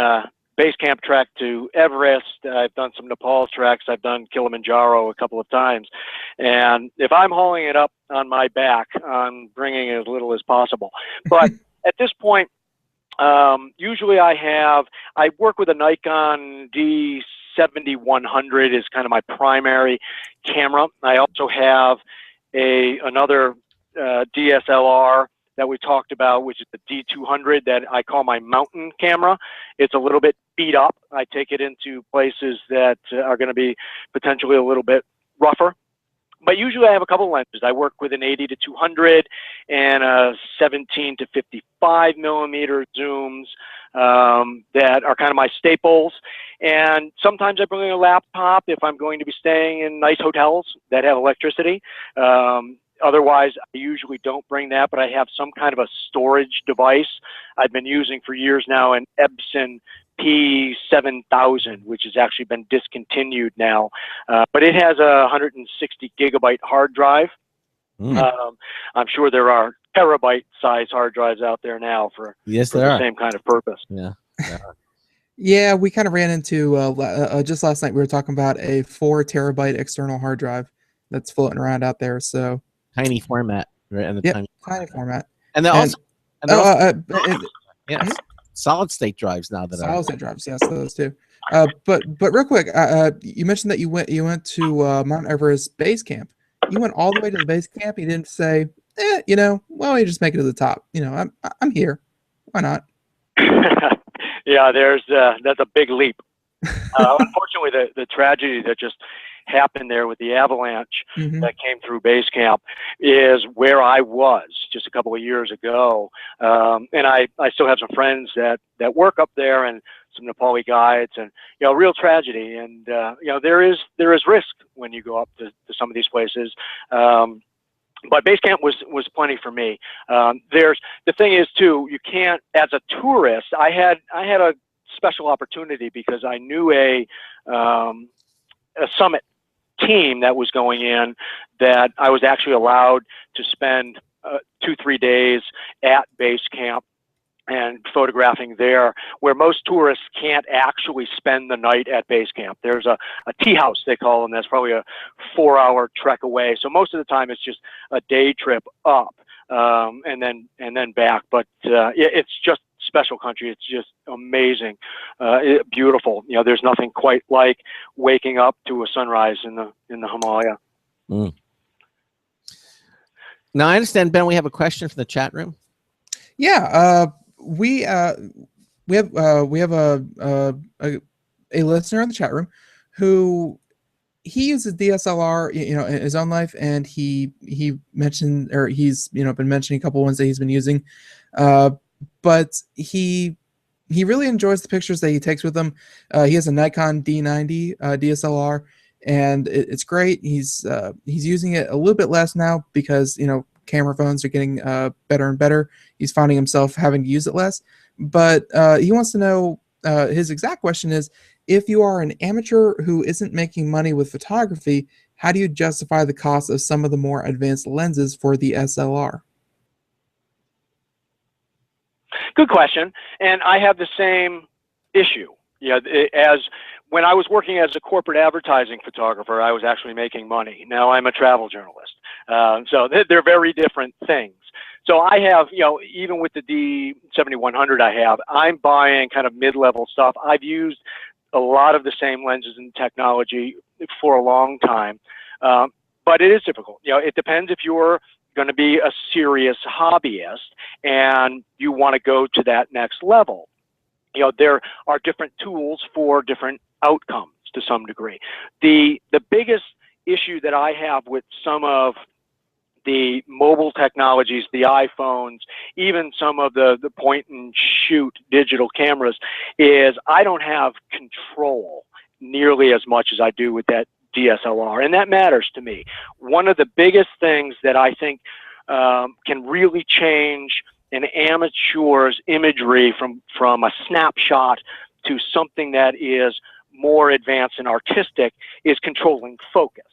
base camp trek to Everest. I've done some Nepal treks. I've done Kilimanjaro a couple of times. And if I'm hauling it up on my back, I'm bringing as little as possible. But at this point, usually I work with a Nikon D7100 is kind of my primary camera. I also have another DSLR that we talked about, which is the D200 that I call my mountain camera. It's a little bit beat up. I take it into places that are going to be potentially a little bit rougher. But usually I have a couple lenses. I work with an 80 to 200 and a 17 to 55 millimeter zooms that are kind of my staples. And sometimes I bring a laptop if I'm going to be staying in nice hotels that have electricity. Otherwise, I usually don't bring that, but I have some kind of a storage device I've been using for years now, an Epson P7000, which has actually been discontinued now. But it has a 160 gigabyte hard drive. I'm sure there are terabyte size hard drives out there now for the same kind of purpose. Yeah. Yeah, we kind of ran into, just last night, we were talking about a 4 terabyte external hard drive that's floating around out there. So tiny format, right? And the tiny format. And they're solid state drives now. Solid state drives, yes, those too. But real quick, you mentioned that you went to Mount Everest base camp. You went all the way to the base camp. You didn't say, you know, well, you just make it to the top. You know, I'm here. Why not? Yeah, that's a big leap. Unfortunately, the tragedy that just happened there with the avalanche that came through base camp is where I was just a couple of years ago. And I still have some friends that work up there and some Nepali guides, and, you know, real tragedy. And, you know, there is risk when you go up to some of these places. But base camp was plenty for me. The thing is too, you can't, as a tourist, I had a special opportunity because I knew a summit team that was going in, that I was actually allowed to spend 2-3 days at base camp and photographing there, where most tourists can't actually spend the night at base camp. There's a tea house, they call them, that's probably a 4-hour trek away. So most of the time it's just a day trip up and then back. But it's just special country. It's just amazing, beautiful. You know, there's nothing quite like waking up to a sunrise in the Himalaya. Now I understand, Ben, we have a question from the chat room. Yeah, we have a listener in the chat room who he uses DSLR, you know, in his own life, and he mentioned, or he's, you know, been mentioning a couple ones that he's been using, but he really enjoys the pictures that he takes with him. He has a Nikon D90 DSLR, and it's great. He's using it a little bit less now because, you know, camera phones are getting better and better. He's finding himself having to use it less. But he wants to know, his exact question is, if you are an amateur who isn't making money with photography, how do you justify the cost of some of the more advanced lenses for the SLR? Good question. And I have the same issue. As when I was working as a corporate advertising photographer, I was actually making money. Now I'm a travel journalist. So they're very different things. So I have, even with the D7100 I'm buying kind of mid-level stuff. I've used a lot of the same lenses and technology for a long time. But it is difficult. It depends if you're going to be a serious hobbyist and you want to go to that next level. There are different tools for different outcomes to some degree. The biggest issue that I have with some of the mobile technologies, the iPhones, even some of the point and shoot digital cameras, is I don't have control nearly as much as I do with that DSLR, and that matters to me. One of the biggest things that I think can really change an amateur's imagery from a snapshot to something that is more advanced and artistic is controlling focus.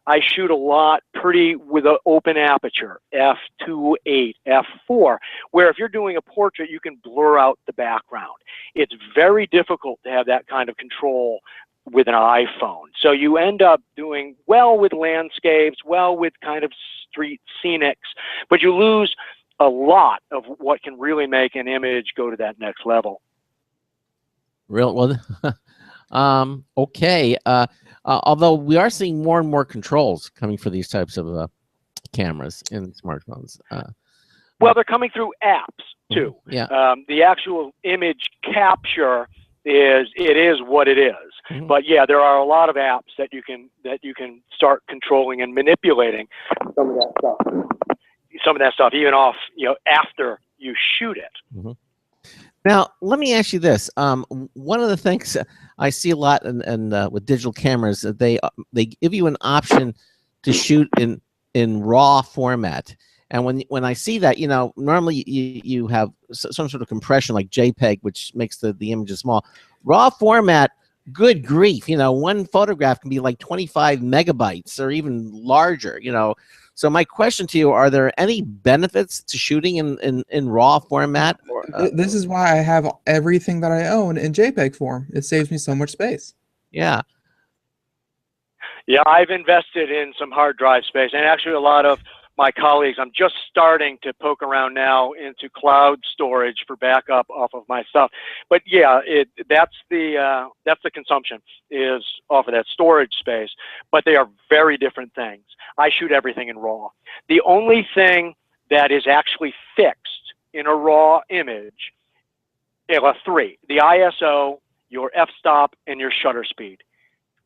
I shoot a lot with an open aperture, f2.8, f4, where if you're doing a portrait, you can blur out the background. It's very difficult to have that kind of control with an iPhone. So you end up doing well with landscapes, well with kind of street scenics, but you lose a lot of what can really make an image go to that next level. Well, okay. Although we are seeing more and more controls coming for these types of cameras in smartphones. Well, they're coming through apps too. Yeah. The actual image capture is what it is. Mm-hmm. But yeah, there are a lot of apps that you can start controlling and manipulating some of that stuff, even off after you shoot it. Mm-hmm. Now, let me ask you this. One of the things I see a lot with digital cameras, they give you an option to shoot in RAW format. And when I see that, normally you have some sort of compression like JPEG, which makes the images small. RAW format, good grief, one photograph can be like 25 megabytes or even larger, So my question to you, are there any benefits to shooting in RAW format? This is why I have everything that I own in JPEG form. It saves me so much space. Yeah. Yeah, I've invested in some hard drive space, and actually a lot of my colleagues, I'm just starting to poke around now into cloud storage for backup off of my stuff. But yeah, that's the consumption is off of that storage space, but they are very different things. I shoot everything in RAW. The only thing that is actually fixed in a RAW image, three: the ISO, your f-stop, and your shutter speed.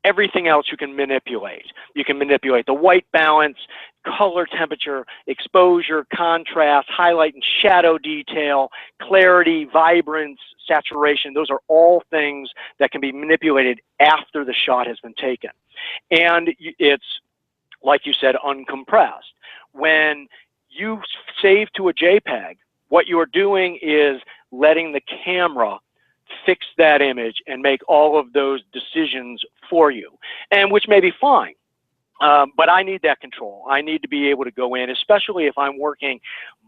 Everything else you can manipulate. You can manipulate the white balance, color temperature, exposure, contrast, highlight and shadow detail, clarity, vibrance, saturation. Those are all things that can be manipulated after the shot has been taken. And it's, like you said, uncompressed. When you save to a JPEG, what you're doing is letting the camera fix that image and make all of those decisions for you, and which may be fine. But I need that control. I need to be able to go in, especially if I'm working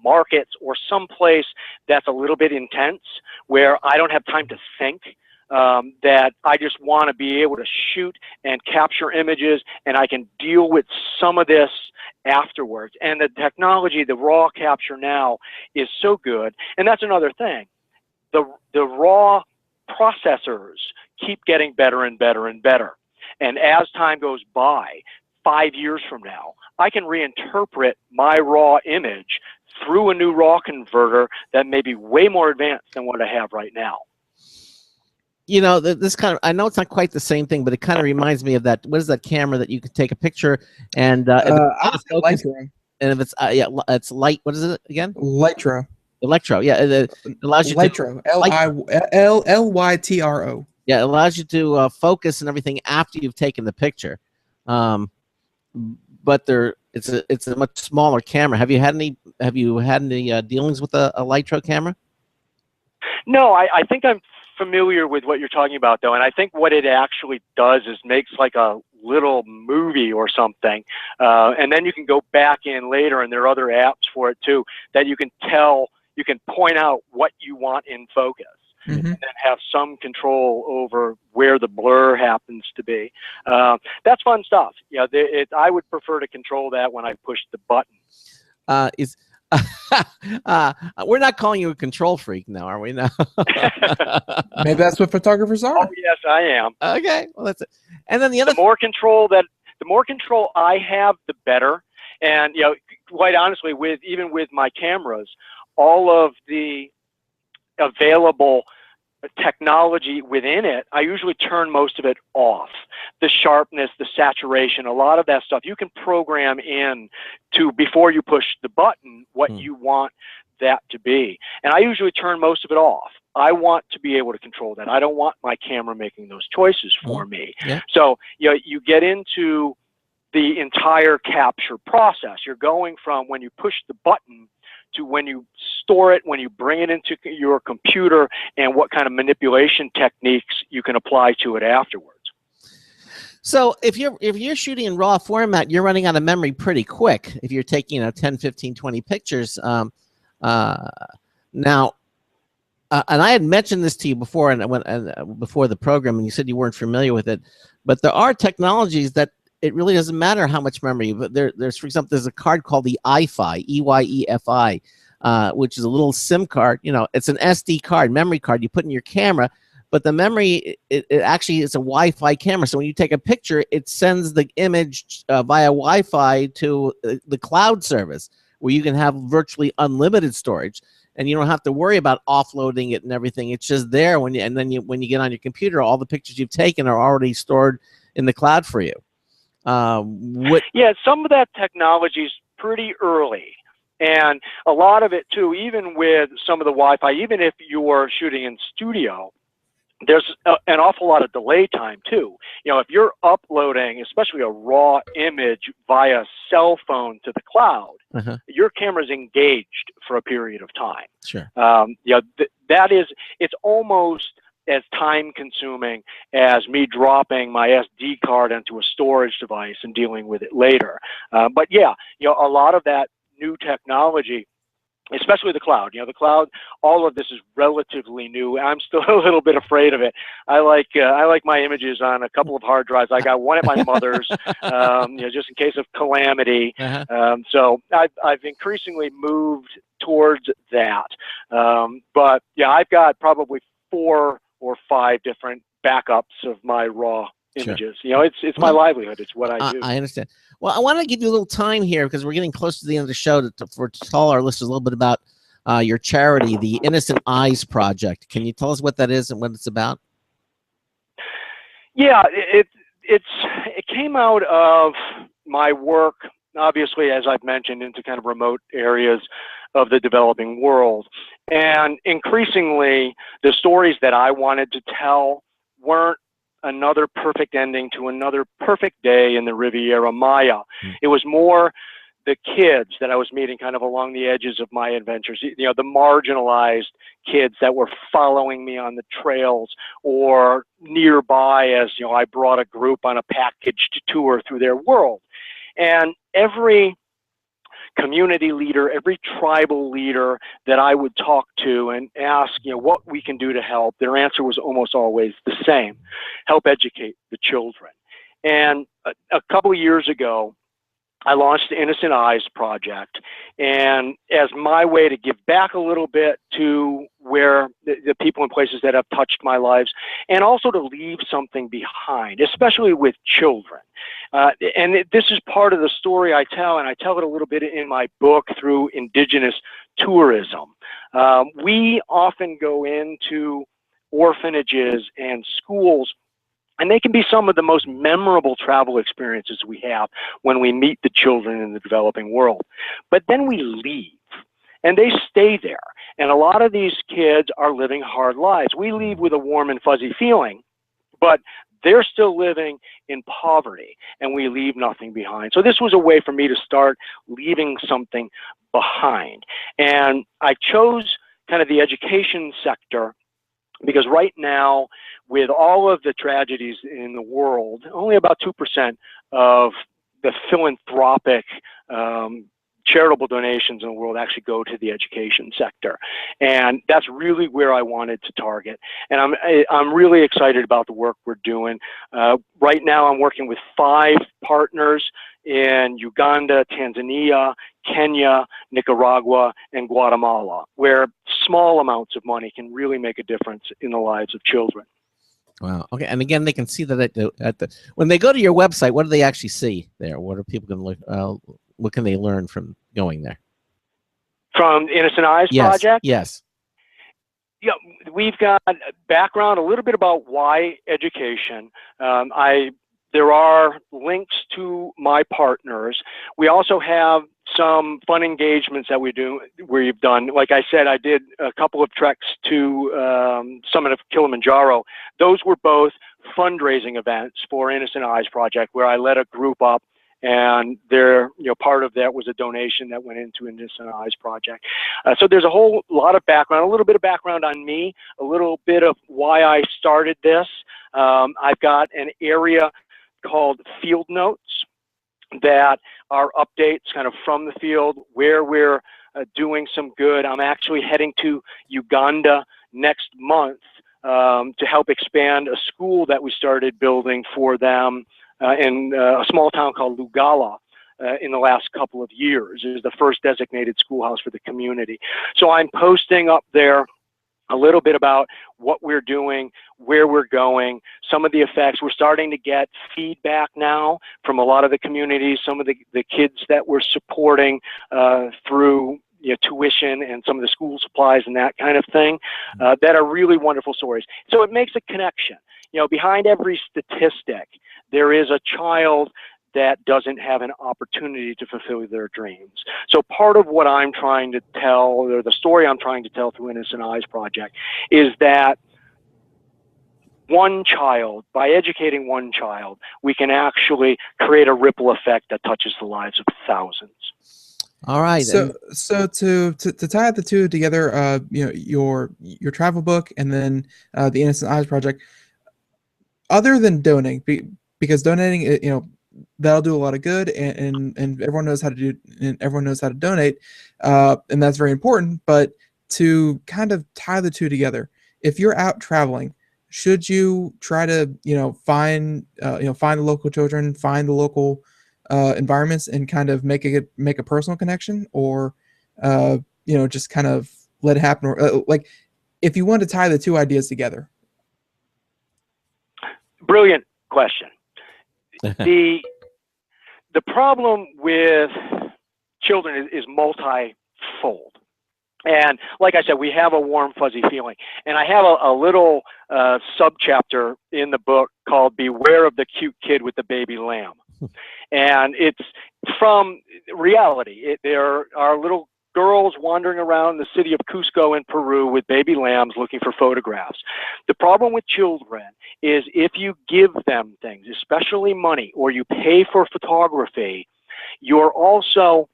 markets or someplace that's a little bit intense, where I don't have time to think, that I just want to be able to shoot and capture images, and I can deal with some of this afterwards. And the technology, the RAW capture now, is so good. And that's another thing. The RAW processors keep getting better and better and better. And as time goes by, 5 years from now, I can reinterpret my RAW image through a new RAW converter that may be way more advanced than what I have right now. This kind of, I know it's not quite the same thing, but it kind of reminds me of that. What is that camera that you can take a picture and Lightroom. And if it's it's light. What is it again? Lytro. Electro. Yeah, it allows you Lytro. Lytro. Yeah, it allows you to focus and everything after you've taken the picture. But they're it's a much smaller camera. Have you had any dealings with a Litro camera? No, I think I'm familiar with what you're talking about, though, and I think what it actually does is makes like a little movie or something, and then you can go back in later, and there are other apps for it too that you can point out what you want in focus, and then have some control over where the blur happens to be. That's fun stuff. Yeah, I would prefer to control that when I push the button. We're not calling you a control freak now, are we? No. Maybe that's what photographers are. Oh yes, I am. Okay, well that's it. And then the more control I have, the better. And quite honestly, even with my cameras, all of the available technology within it, I usually turn most of it off. The sharpness, the saturation, a lot of that stuff you can program in to before you push the button what you want that to be. And I usually turn most of it off. I want to be able to control that. I don't want my camera making those choices for me. Yeah. So you get into the entire capture process. You're going from when you push the button to when you store it, when you bring it into your computer, and what kind of manipulation techniques you can apply to it afterwards. So if you're shooting in raw format, you're running out of memory pretty quick if you're taking 10, 15, 20 pictures. Now, and I had mentioned this to you before, and before the program, and you said you weren't familiar with it, but there are technologies that it really doesn't matter how much memory. But there's, for example, there's a card called the EYEFI, EYEFI, which is a little SIM card. It's an SD card, memory card you put in your camera, but the memory it actually is a Wi-Fi camera. So when you take a picture, it sends the image via Wi-Fi to the cloud service, where you can have virtually unlimited storage, and you don't have to worry about offloading it and everything. It's just there when you get on your computer, all the pictures you've taken are already stored in the cloud for you. Yeah, some of that technology is pretty early, and a lot of it too, even with some of the Wi-Fi, even if you're shooting in studio, there's an awful lot of delay time too. If you're uploading, especially a raw image via cell phone to the cloud, your camera's engaged for a period of time. Sure. It's almost as time consuming as me dropping my SD card into a storage device and dealing with it later. But yeah, a lot of that new technology, especially the cloud, the cloud, all of this is relatively new. I'm still a little bit afraid of it. I like my images on a couple of hard drives. I got one at my mother's, just in case of calamity. So I've increasingly moved towards that. But yeah, I've got probably 4 or 5 different backups of my raw images. Sure. It's my livelihood. It's what I do. I understand. Well, I want to give you a little time here because we're getting close to the end of the show to tell our listeners a little bit about your charity, the Innocent Eyes Project. Can you tell us what that is and what it's about? Yeah, it came out of my work, obviously, as I've mentioned, into kind of remote areas of the developing world. And increasingly, the stories that I wanted to tell weren't another perfect ending to another perfect day in the Riviera Maya. It was more the kids that I was meeting kind of along the edges of my adventures, the marginalized kids that were following me on the trails or nearby as, I brought a group on a packaged tour through their world. And every community leader, every tribal leader that I would talk to and ask, what we can do to help, their answer was almost always the same: help educate the children. And a couple of years ago, I launched the Innocent Eyes Project, and as my way to give back a little bit to where the people and places that have touched my lives, and also to leave something behind, especially with children. And this is part of the story I tell, and I tell it a little bit in my book through indigenous tourism. We often go into orphanages and schools, and they can be some of the most memorable travel experiences we have when we meet the children in the developing world. But then we leave, and they stay there. And a lot of these kids are living hard lives. We leave with a warm and fuzzy feeling, but they're still living in poverty, and we leave nothing behind. So this was a way for me to start leaving something behind. And I chose kind of the education sector because right now, with all of the tragedies in the world, only about 2% of the philanthropic charitable donations in the world actually go to the education sector. And that's really where I wanted to target. And I'm really excited about the work we're doing. Right now, I'm working with 5 partners in Uganda, Tanzania, Kenya, Nicaragua, and Guatemala, where small amounts of money can really make a difference in the lives of children. Wow. Okay. And again, they can see that when they go to your website, what do they actually see there? What are people going to look? What can they learn from going there? From Innocent Eyes Project? Yes. Yeah, we've got background, a little bit about why education. There are links to my partners. We also have some fun engagements that we've done. Like I said, I did a couple of treks to Summit of Kilimanjaro. Those were both fundraising events for Innocent Eyes Project, where I led a group up, and part of that was a donation that went into Innocent Eyes Project. So there's a whole lot of background, a little bit of background on me, a little bit of why I started this. I've got an area called Field Notes that are updates kind of from the field where we're doing some good. I'm actually heading to Uganda next month to help expand a school that we started building for them in a small town called Lugala in the last couple of years. It was the first designated schoolhouse for the community. So I'm posting up there a little bit about what we're doing, where we're going, some of the effects. We're starting to get feedback now from a lot of the communities, some of the kids that we're supporting through tuition and some of the school supplies and that kind of thing, that are really wonderful stories. So it makes a connection. Behind every statistic, there is a child that doesn't have an opportunity to fulfill their dreams. So part of what I'm trying to tell, or the story I'm trying to tell through Innocent Eyes Project, is that one child, by educating one child, we can actually create a ripple effect that touches the lives of thousands. All right. So to tie the two together, your travel book and then the Innocent Eyes Project, other than donating, because donating, that'll do a lot of good, and everyone knows how to do, and everyone knows how to donate, and that's very important. But to kind of tie the two together, if you're out traveling, should you try to find the local children, find the local environments, and kind of make a personal connection, or just kind of let it happen, or like if you want to tie the two ideas together? Brilliant question. The problem with children is multi-fold. And like I said, we have a warm, fuzzy feeling. And I have a little subchapter in the book called Beware of the Cute Kid with the Baby Lamb. And it's from reality. There are little girls wandering around the city of Cusco in Peru with baby lambs looking for photographs. The problem with children is if you give them things, especially money, or you pay for photography, you're also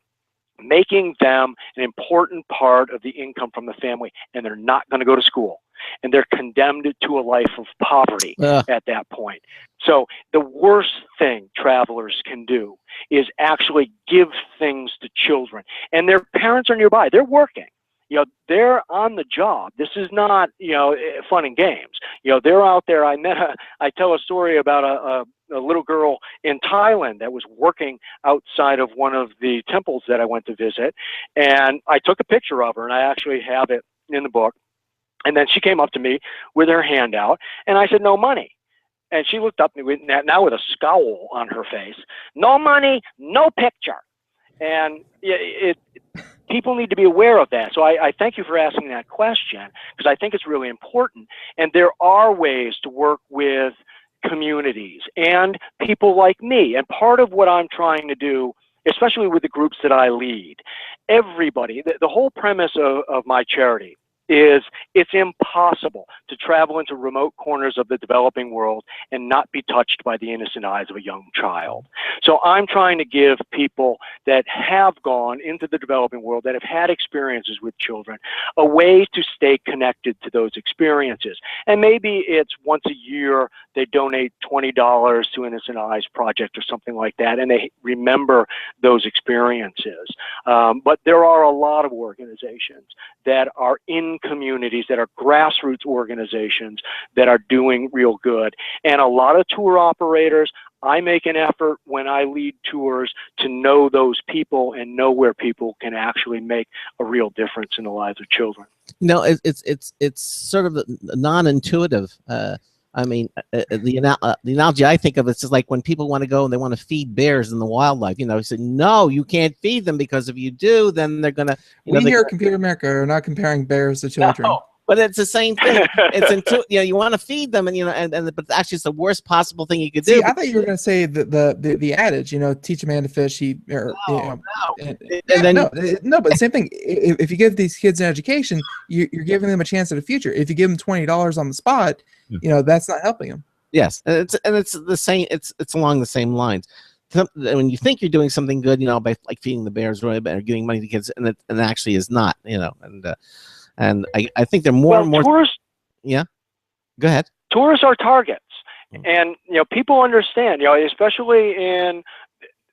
making them an important part of the income from the family, and they're not going to go to school, and they're condemned to a life of poverty at that point. So the worst thing travelers can do is actually give things to children, and their parents are nearby. They're working. They're on the job. This is not, fun and games. They're out there. I tell a story about a little girl in Thailand that was working outside of one of the temples that I went to visit. And I took a picture of her, and I actually have it in the book. And then she came up to me with her hand out, and I said, "No money." And she looked up at me now with a scowl on her face. "No money, no picture." And people need to be aware of that. So I thank you for asking that question, because I think it's really important. And there are ways to work with communities and people like me. And part of what I'm trying to do, especially with the groups that I lead, everybody, the whole premise of my charity is it's impossible to travel into remote corners of the developing world and not be touched by the innocent eyes of a young child. So I'm trying to give people that have gone into the developing world, that have had experiences with children, a way to stay connected to those experiences. And maybe it's once a year they donate $20 to Innocent Eyes Project or something like that, and they remember those experiences. But there are a lot of organizations that are in communities, that are grassroots organizations that are doing real good. And a lot of tour operators, I make an effort when I lead tours to know those people and know where people can actually make a real difference in the lives of children. No, it's sort of non-intuitive. I mean, the analogy I think of is just like when people want to go and they want to feed bears in the wildlife. You know, say no, you can't feed them because if you do, then they're gonna. We here at Computer America are not comparing bears to children. No, but it's the same thing. It's you want to feed them, and but actually it's the worst possible thing you could do. See, I thought you were going to say the adage, teach a man to fish. No, but same thing. If you give these kids an education, you're giving them a chance at a future. If you give them $20 on the spot, that's not helping them. Yes, and it's the same. It's along the same lines. When you think you're doing something good, by like feeding the bears or giving money to kids, and it actually is not. And I think they're more and more. Tourists, yeah, go ahead. Tourists are targets, and people understand. Especially in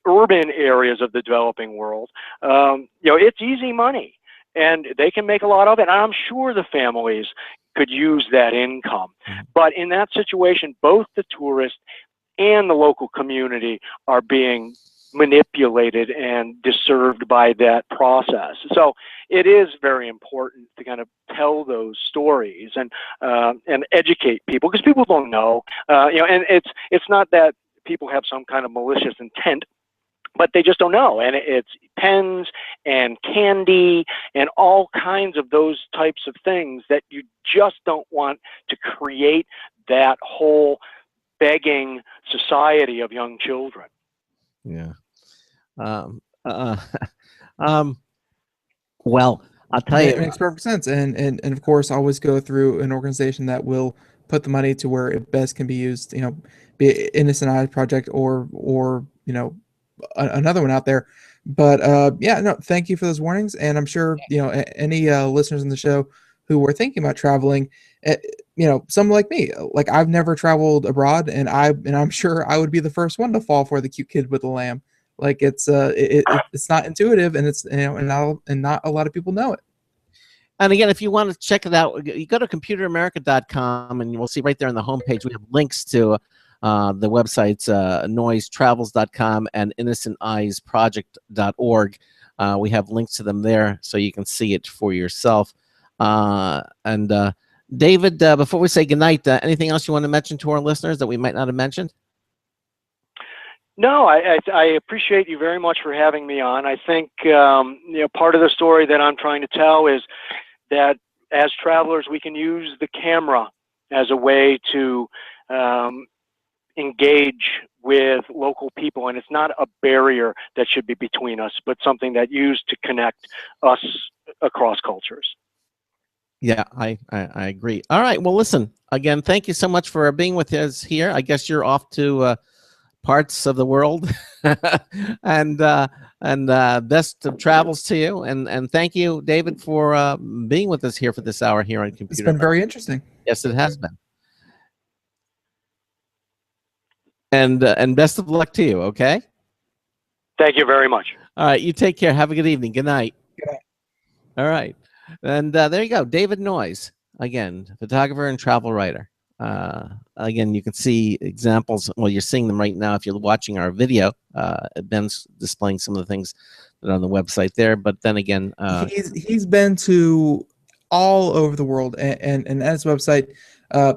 urban areas of the developing world, it's easy money, and they can make a lot of it. And I'm sure the families could use that income, but in that situation, both the tourist and the local community are being manipulated and disturbed by that process. So it is very important to kind of tell those stories and educate people, because people don't know. And it's not that people have some kind of malicious intent, but they just don't know. And it's pens and candy and all kinds of those types of things that you just don't want to create that whole begging society of young children. Yeah. Well, I'll tell you, it makes perfect sense. And of course, always go through an organization that will put the money to where it best can be used, be it Innocent Eyes Project or another one out there. But thank you for those warnings. And I'm sure, any listeners in the show who were thinking about traveling, some like me, like I've never traveled abroad, and I'm sure I would be the first one to fall for the cute kid with the lamb. Like it's not intuitive, and it's and not a lot of people know it. And again, if you want to check it out, you go to computeramerica.com, and you will see right there on the homepage we have links to the websites noyestravels.com and innocenteyesproject.org. We have links to them there, so you can see it for yourself. And David, before we say goodnight, anything else you want to mention to our listeners that we might not have mentioned? No, I appreciate you very much for having me on. I think part of the story that I'm trying to tell is that as travelers, we can use the camera as a way to engage with local people, and it's not a barrier that should be between us, but something that used to connect us across cultures. Yeah, I agree. All right. Well, listen, again, thank you so much for being with us here. I guess you're off to parts of the world and best of travels to you. And thank you, David, for being with us here for this hour here on Computer. It's been very interesting. Yes, it has been. And best of luck to you. Okay. Thank you very much. All right. You take care. Have a good evening. Good night. Good night. All right. And there you go. David Noyes, again, photographer and travel writer. Again, you can see examples. Well, you're seeing them right now if you're watching our video. Ben's displaying some of the things that are on the website there. But then again, he's been to all over the world, and at his website,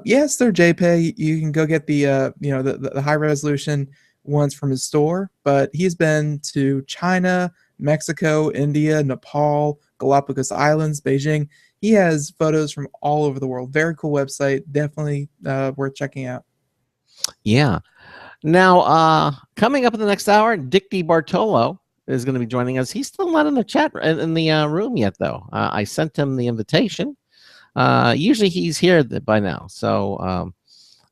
yes, they're JPEG. You can go get the the high resolution ones from his store. But he's been to China, Mexico, India, Nepal, Galapagos Islands, Beijing. He has photos from all over the world. Very cool website. Definitely worth checking out. Yeah. Now, coming up in the next hour, Dick DiBartolo is going to be joining us. He's still not in the chat in the room yet, though. I sent him the invitation. Usually he's here by now, so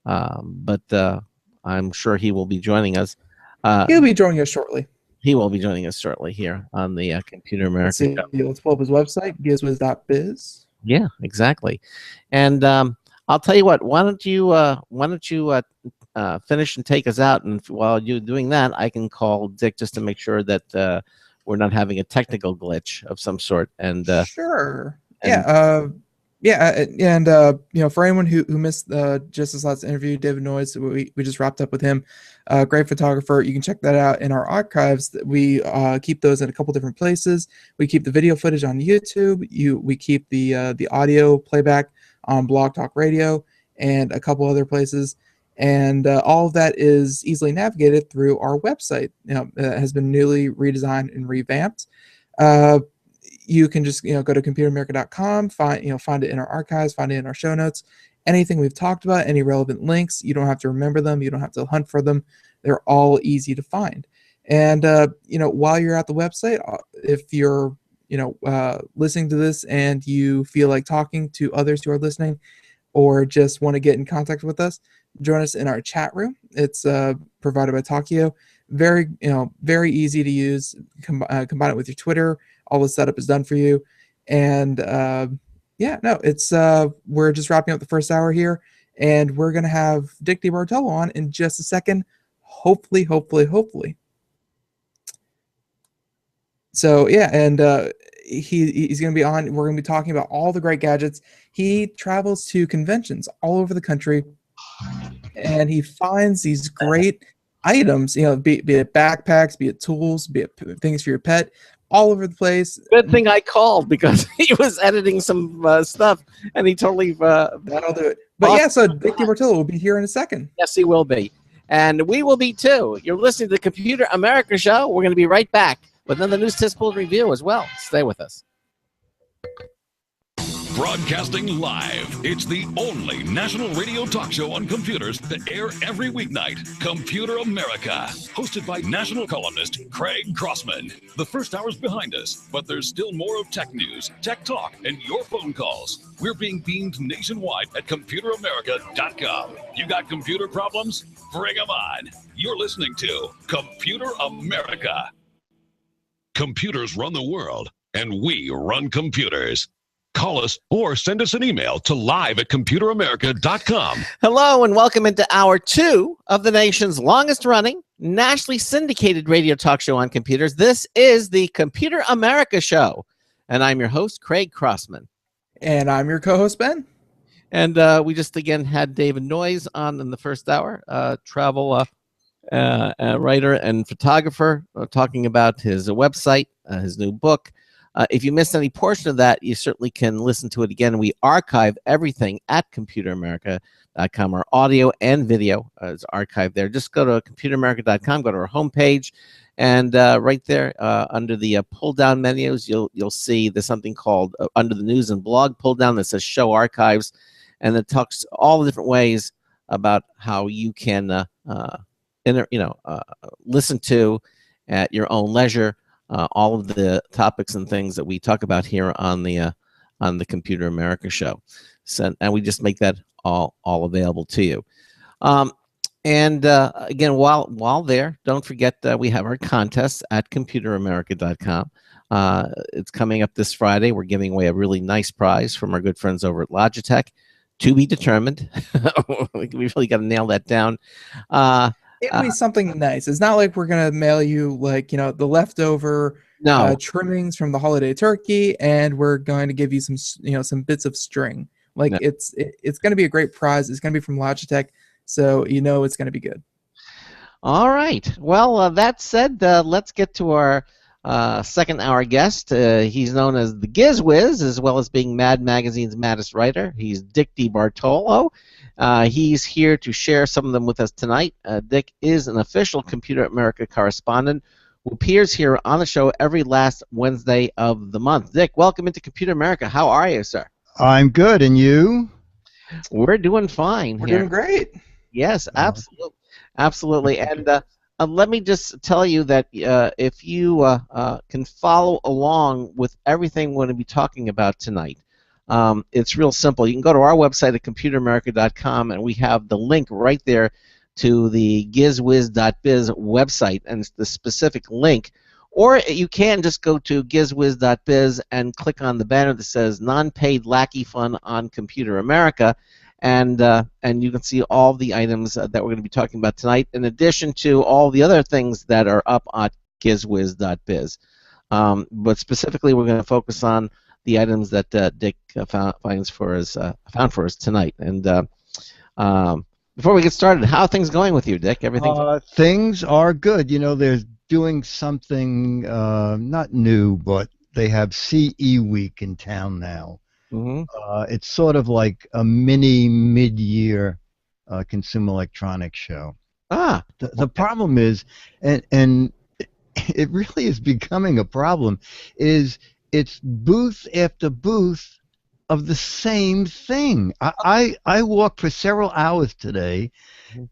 but I'm sure he will be joining us. He'll be joining us shortly. He will be joining us shortly here on the Computer America Show. Let's pull up his website, GizWiz.biz. Yeah, exactly. And I'll tell you what. Why don't you finish and take us out? And while you're doing that, I can call Dick just to make sure that we're not having a technical glitch of some sort. And sure. And, For anyone who missed just this last interview, David Noyes, we just wrapped up with him. Great photographer. You can check that out in our archives. We keep those in a couple different places. We keep the video footage on YouTube. We keep the audio playback on Blog Talk Radio and a couple other places. And all of that is easily navigated through our website. It has been newly redesigned and revamped. You can just go to computeramerica.com, find it in our archives, find it in our show notes. Anything we've talked about, any relevant links, you don't have to remember them, you don't have to hunt for them. They're all easy to find. And while you're at the website, if you're listening to this and you feel like talking to others who are listening, or just want to get in contact with us, join us in our chat room. It's provided by Takio. Very easy to use. Combine it with your Twitter. All the setup is done for you. And it's we're just wrapping up the first hour here, and we're gonna have Dick DeBartolo on in just a second. Hopefully. So he's gonna be on. We're gonna be talking about all the great gadgets. He travels to conventions all over the country, and he finds these great items. Be it backpacks, be it tools, be it things for your pet, all over the place. Good thing I called, because he was editing some stuff, and he totally that'll do it. But so Dick DeBartolo will be here in a second. Yes, he will be, and we will be too. You're listening to the Computer America Show. We're going to be right back with another news test pool review as well. Stay with us. Broadcasting live, it's the only national radio talk show on computers to air every weeknight. Computer America, hosted by national columnist Craig Crossman. The first hour's behind us, but there's still more of tech news, tech talk, and your phone calls. We're being beamed nationwide at computeramerica.com. You got computer problems? Bring them on. You're listening to Computer America. Computers run the world, and we run computers. Call us or send us an email to live@computeramerica.com. Hello and welcome into hour 2 of the nation's longest running, nationally syndicated radio talk show on computers. This is the Computer America Show, and I'm your host, Craig Crossman. And I'm your co-host, Ben. And we just again had David Noyes on in the first hour, travel writer and photographer, talking about his website, his new book. If you missed any portion of that, you certainly can listen to it again. We archive everything at computeramerica.com. Our audio and video is archived there. Just go to computeramerica.com, go to our homepage, and right there under the pull-down menus, you'll see there's something called under the news and blog pull-down that says show archives, and it talks all the different ways about how you can listen to at your own leisure all of the topics and things that we talk about here on the Computer America Show. So, and we just make that all available to you. Again, while there, don't forget that we have our contests at computeramerica.com. It's coming up this Friday. We're giving away a really nice prize from our good friends over at Logitech. To be determined. We really got to nail that down. It'll be something nice. It's not like we're gonna mail you the leftover trimmings from the holiday turkey, and we're going to give you some bits of string. It's gonna be a great prize. It's gonna be from Logitech, so it's gonna be good. All right. Well, that said, let's get to our second hour guest. He's known as the GizWiz, as well as being Mad Magazine's maddest writer. He's Dick DeBartolo. He's here to share some of them with us tonight. Dick is an official Computer America correspondent who appears here on the show every last Wednesday of the month. Dick, welcome into Computer America. How are you, sir? I'm good, and you? We're doing fine. We're doing great. Yes, absolutely. Absolutely. And let me just tell you that if you can follow along with everything we're going to be talking about tonight, It's real simple. You can go to our website at computeramerica.com, and we have the link right there to the GizWiz.biz website, and it's the specific link. Or you can just go to GizWiz.biz and click on the banner that says Non-Paid Lackey Fun on Computer America, and you can see all the items that we're going to be talking about tonight, in addition to all the other things that are up at GizWiz.biz. But specifically, we're going to focus on the items that Dick found for us tonight. And before we get started, how are things going with you, Dick? Everything? Things are good. You know, they're doing something not new, but they have CE Week in town now. Mm-hmm. It's sort of like a mini mid-year consumer electronics show. The problem is, and it really is becoming a problem, is it's booth after booth of the same thing. I walked for several hours today,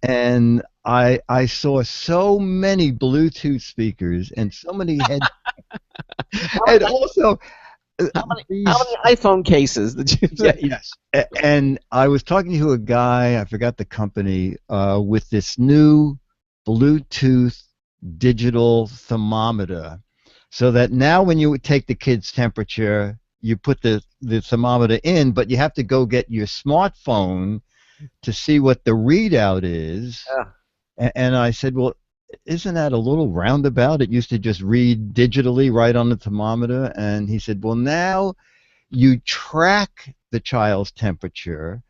and I saw so many Bluetooth speakers and so many and also how many iPhone cases did you say? Yes. And I was talking to a guy, I forgot the company, with this new Bluetooth digital thermometer, so that now when you would take the kid's temperature, you put the thermometer in, but you have to go get your smartphone to see what the readout is. Yeah. And I said, well, isn't that a little roundabout? It used to just read digitally right on the thermometer. And he said, well, now you track the child's temperature,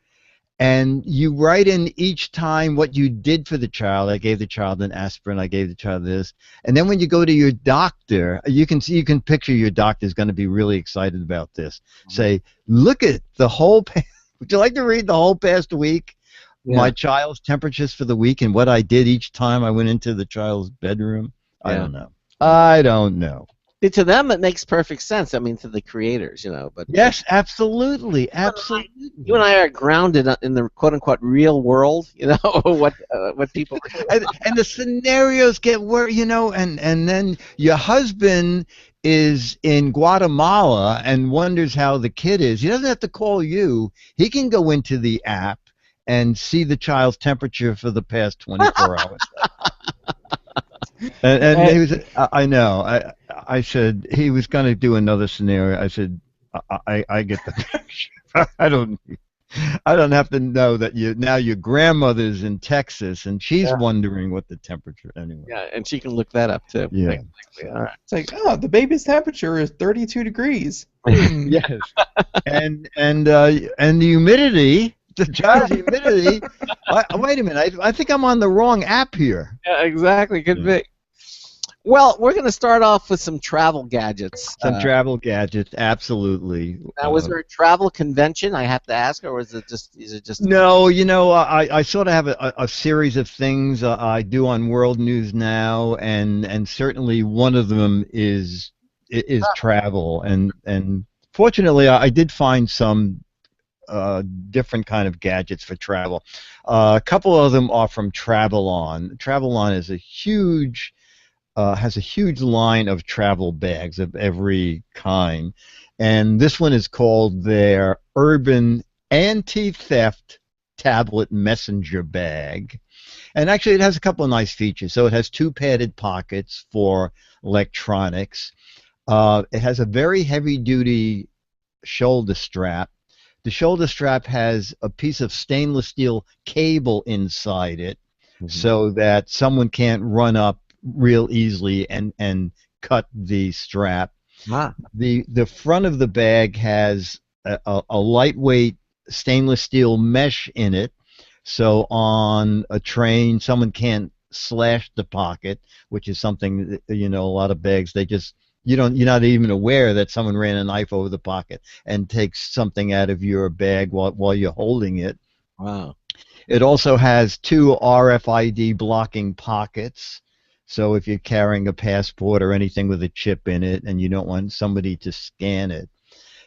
and you write in each time what you did for the child. I gave the child an aspirin. I gave the child this. And then when you go to your doctor, you can picture your doctor's going to be really excited about this. Mm-hmm. Say, look at the whole would you like to read the whole past week? Yeah. My child's temperatures for the week and what I did each time I went into the child's bedroom? Yeah. I don't know. To them, it makes perfect sense. I mean, to the creators, you know. But yes, absolutely. You and I are grounded in the quote-unquote real world, you know, what people. and the scenarios get worse, you know, and then your husband is in Guatemala and wonders how the kid is. He doesn't have to call you. He can go into the app and see the child's temperature for the past 24 hours. And he was, I know. I said he was going to do another scenario. I said, I get the picture. I don't have to know that your grandmother's in Texas and she's wondering what the temperature anyway. Yeah, and she can look that up too. Yeah. All right. It's like, oh, the baby's temperature is 32 degrees. Yes. And the humidity. The child's humidity. Wait a minute. I think I'm on the wrong app here. Yeah, exactly. Could be. Well, we're going to start off with some travel gadgets. Travel gadgets, absolutely. Now, was there a travel convention, I have to ask, or is it just? No, you know, I sort of have a series of things I do on World News Now, and certainly one of them is travel, and fortunately, I did find some different kind of gadgets for travel. A couple of them are from Travelon. Travelon is has a huge line of travel bags of every kind, and this one is called their Urban Anti-Theft Tablet Messenger Bag. And actually, it has a couple of nice features. So it has 2 padded pockets for electronics. It has a very heavy-duty shoulder strap. The shoulder strap has a piece of stainless steel cable inside it, so that someone can't run up real easily and cut the strap. The front of the bag has a lightweight stainless steel mesh in it, so on a train someone can't slash the pocket, which is something that, you know, a lot of bags you're not even aware that someone ran a knife over the pocket and takes something out of your bag while you're holding it. Wow. It also has 2 RFID blocking pockets. So if you're carrying a passport or anything with a chip in it and you don't want somebody to scan it.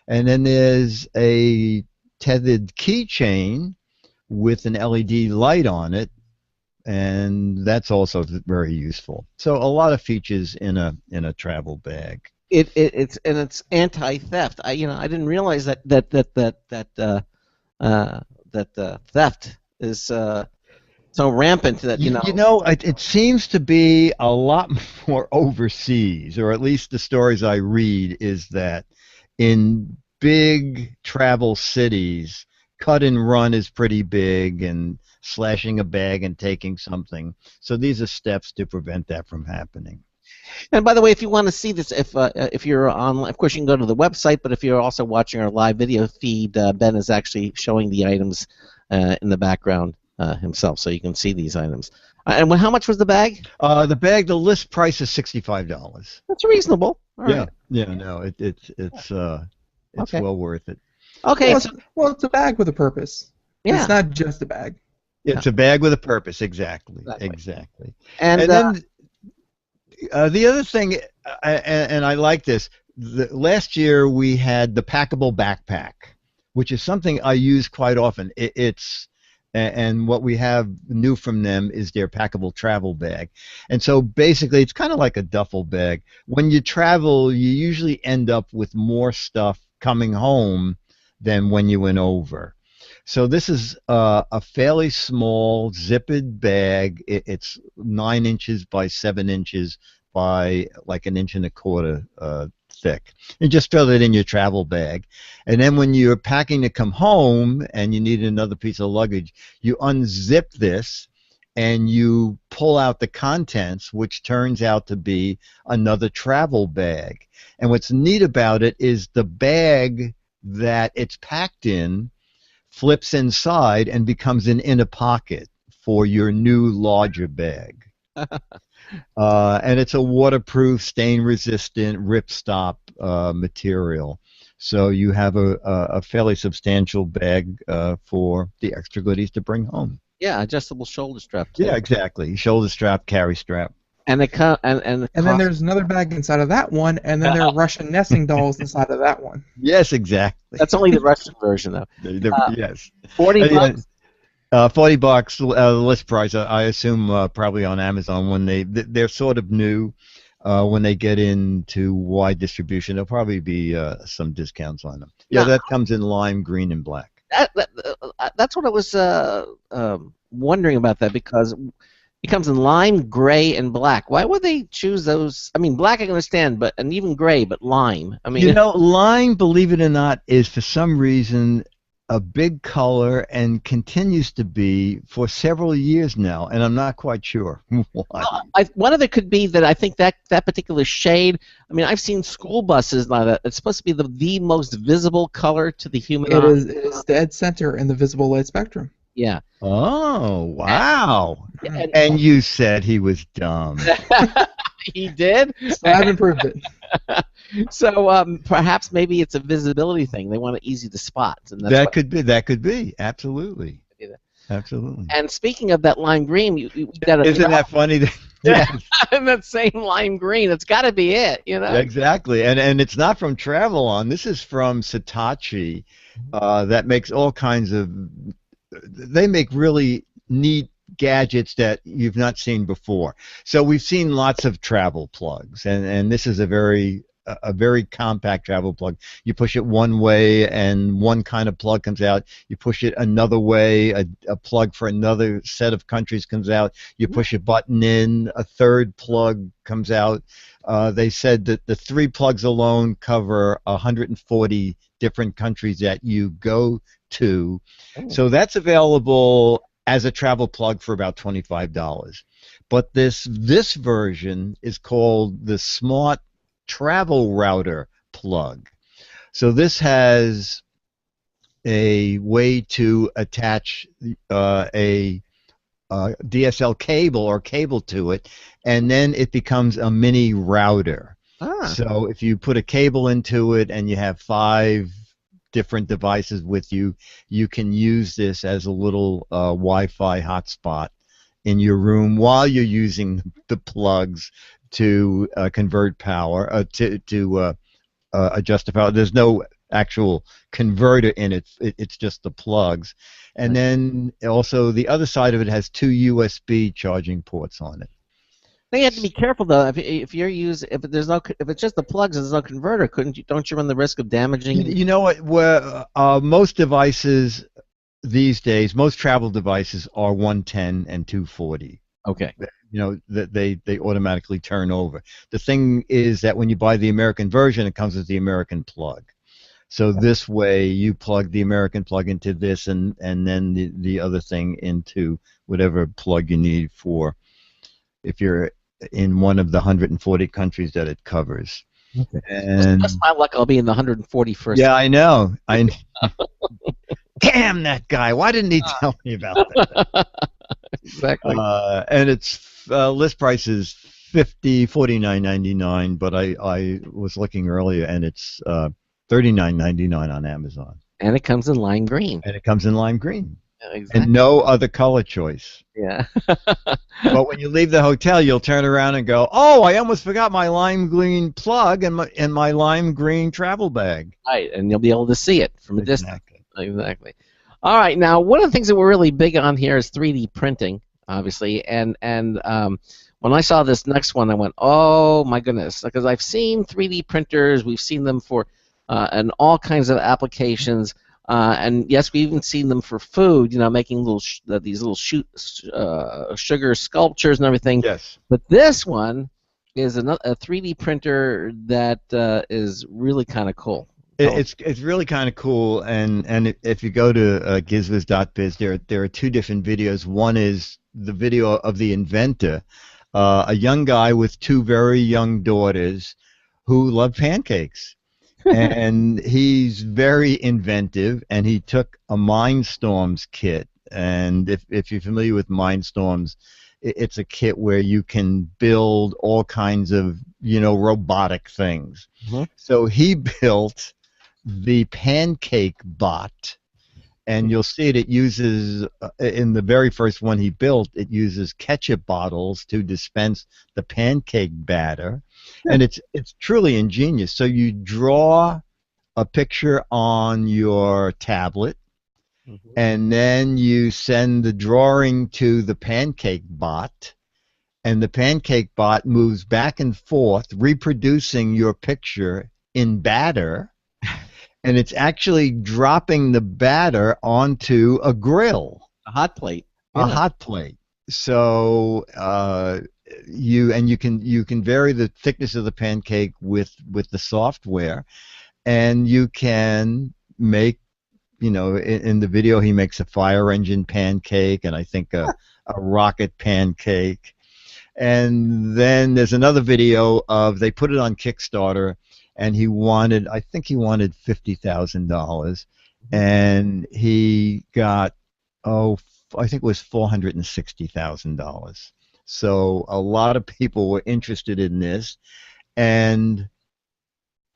And then there's a tethered keychain with an LED light on it, and that's also very useful. So a lot of features in a travel bag. It's anti-theft. I didn't realize that theft is so rampant that it seems to be a lot more overseas, or at least the stories I read is that in big travel cities, cut and run is pretty big, and slashing a bag and taking something. So these are steps to prevent that from happening. And by the way, if you want to see this, if you're online, of course you can go to the website. But if you're also watching our live video feed, Ben is actually showing the items in the background himself, so you can see these items. And how much was the bag? The list price is $65. That's reasonable. All right. Yeah, no, it's okay. Well worth it. Okay. Well, it's a bag with a purpose. Yeah. It's not just a bag. It's a bag with a purpose. Exactly. And then the other thing, and I like this. Last year we had the packable backpack, which is something I use quite often. And what we have new from them is their packable travel bag. And so basically it's kind of like a duffel bag. When you travel, you usually end up with more stuff coming home than when you went over. So this is a fairly small zippered bag. It's 9 inches by 7 inches by like 1.25 inches thick. And just throw that in your travel bag. And then when you're packing to come home and you need another piece of luggage, you unzip this and you pull out the contents, which turns out to be another travel bag. And what's neat about it is the bag that it's packed in flips inside and becomes an inner pocket for your new larger bag. And it's a waterproof, stain-resistant, ripstop material. So you have a fairly substantial bag for the extra goodies to bring home. Yeah, adjustable shoulder strap too. Yeah, exactly. Shoulder strap, carry strap. And then there's another bag inside of that one, and then there are Russian nesting dolls inside of that one. Yes, exactly. That's only the Russian version, though. Yes. $40. $40 list price. I assume probably on Amazon when they're sort of new. When they get into wide distribution, there'll probably be some discounts on them. Yeah, that comes in lime, green, and black. That's what I was wondering about that, because it comes in lime, gray, and black. Why would they choose those? I mean, black I can understand, and even gray, but lime. I mean, lime, believe it or not, is for some reason a big color and continues to be for several years now, and I'm not quite sure why. One of it could be that I think that particular shade, I mean, I've seen school buses like that. It's supposed to be the most visible color to the human eye. It is dead center in the visible light spectrum. Yeah. Oh, wow. And you said he was dumb. He did? So I haven't proved it. So perhaps maybe it's a visibility thing. They want it easy to spot. And that could be. Absolutely. Absolutely. And speaking of that lime green, you got Isn't that funny? And that same lime green, it's got to be it, Exactly. And it's not from Travel On. This is from Satachi. That makes all kinds of... They make really neat gadgets that you've not seen before. So we've seen lots of travel plugs, and this is a very compact travel plug. You push it one way and one kind of plug comes out. You push it another way, a plug for another set of countries comes out. You push a button in, a third plug comes out. They said that the 3 plugs alone cover 140 different countries that you go to. So that's available as a travel plug for about $25. But this version is called the Smart Travel Router plug. So this has a way to attach a DSL cable or cable to it, and then it becomes a mini router. So if you put a cable into it and you have 5 different devices with you, you can use this as a little Wi-Fi hotspot in your room while you're using the plugs to convert power, to adjust the power. There's no actual converter in it. It's just the plugs. And then also the other side of it has 2 USB charging ports on it. Now you have to be careful though. If it's just the plugs and there's no converter, don't you run the risk of damaging? You know what? Most devices these days, most travel devices are 110 and 240. Okay. You know that they automatically turn over. The thing is that when you buy the American version, it comes with the American plug. So this way, you plug the American plug into this, and then the other thing into whatever plug you need for if you're in one of the 140 countries that it covers. Okay. And that's my luck. I'll be in the 141st. Yeah, I know. Damn that guy! Why didn't he tell me about that? Exactly. And its list price is $49.99, but I was looking earlier, and it's $39.99 on Amazon. And it comes in lime green. And it comes in lime green. Yeah, exactly. And no other color choice. Yeah. But when you leave the hotel, you'll turn around and go, "Oh, I almost forgot my lime green plug and my lime green travel bag." Right, and you'll be able to see it from a distance. Exactly. Exactly. All right. Now, one of the things that we're really big on here is 3D printing, obviously, and when I saw this next one, I went, "Oh my goodness!" Because I've seen 3D printers. We've seen them for and all kinds of applications. And yes, we've even seen them for food, making these little sugar sculptures and everything. Yes. But this one is a 3D printer that is really kind of cool. It's really kind of cool, and if you go to GizWiz.biz, there are two different videos. One is the video of the inventor, a young guy with two very young daughters who love pancakes. And he's very inventive, and he took a Mindstorms kit. And if you're familiar with Mindstorms, it's a kit where you can build all kinds of robotic things. Mm-hmm. So he built the pancake bot, and you'll see it uses in the very first one he built, it uses ketchup bottles to dispense the pancake batter. And it's truly ingenious. So you draw a picture on your tablet, mm-hmm. and then you send the drawing to the pancake bot, and the pancake bot moves back and forth, reproducing your picture in batter, and it's actually dropping the batter onto a grill. A hot plate. A hot plate. So you can vary the thickness of the pancake with the software, and you can make, in the video he makes a fire engine pancake, and I think a rocket pancake. And then there's another video of, they put it on Kickstarter, and I think he wanted $50,000, and he got, I think it was $460,000. So a lot of people were interested in this, and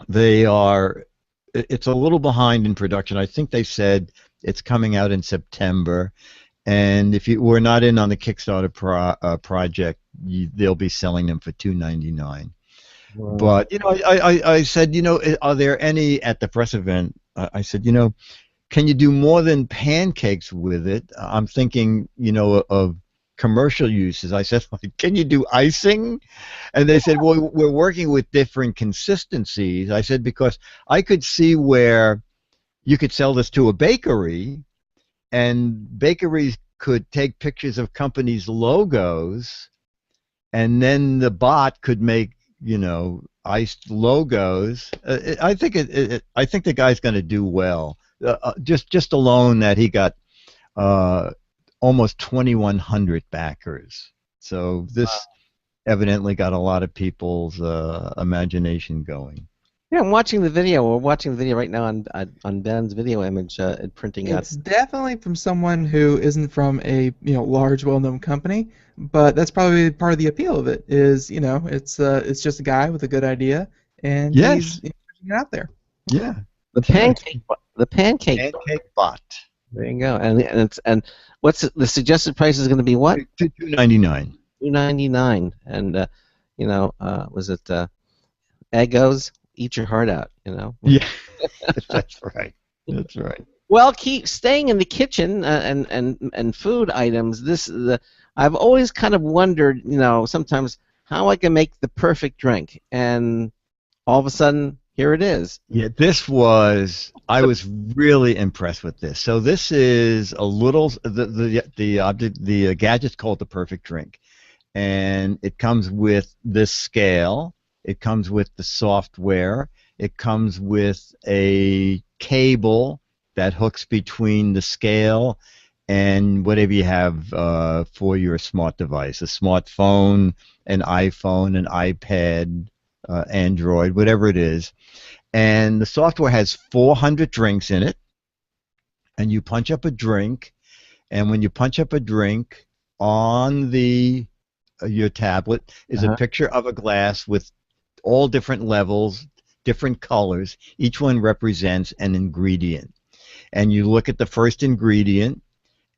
it's a little behind in production. I think they said it's coming out in September, and if you were not in on the Kickstarter project, they'll be selling them for $299. Wow. But I said, are there any at the press event? I said, can you do more than pancakes with it? I'm thinking, of commercial uses. I said, can you do icing? And they said, well, we're working with different consistencies. I said, because I could see where you could sell this to a bakery, and bakeries could take pictures of companies' logos, and then the bot could make iced logos. I think I think the guy's going to do well. Just alone that he got almost 2,100 backers. So this evidently got a lot of people's imagination going. Yeah, I'm watching the video. We're watching the video right now on Ben's video image printing out. It's definitely from someone who isn't from a large, well-known company, but that's probably part of the appeal of it. Is it's just a guy with a good idea, and he's putting it out there. Yeah, the pancake bot. There you go. And what's the suggested price is going to be? What? $299. $299, and was it Eggos? Eat your heart out, Yeah, that's right. That's right. Well, keep staying in the kitchen and food items. I've always kind of wondered, sometimes how I can make the perfect drink, and all of a sudden, here it is. Yeah, I was really impressed with this. So this is a little, the gadget's called the Perfect Drink. And it comes with this scale, it comes with the software, it comes with a cable that hooks between the scale and whatever you have for your smart device, a smartphone, an iPhone, an iPad, Android, whatever it is. And the software has 400 drinks in it, and you punch up a drink, and when you punch up a drink on your tablet is a picture of a glass with all different levels, different colors. Each one represents an ingredient. And you look at the first ingredient,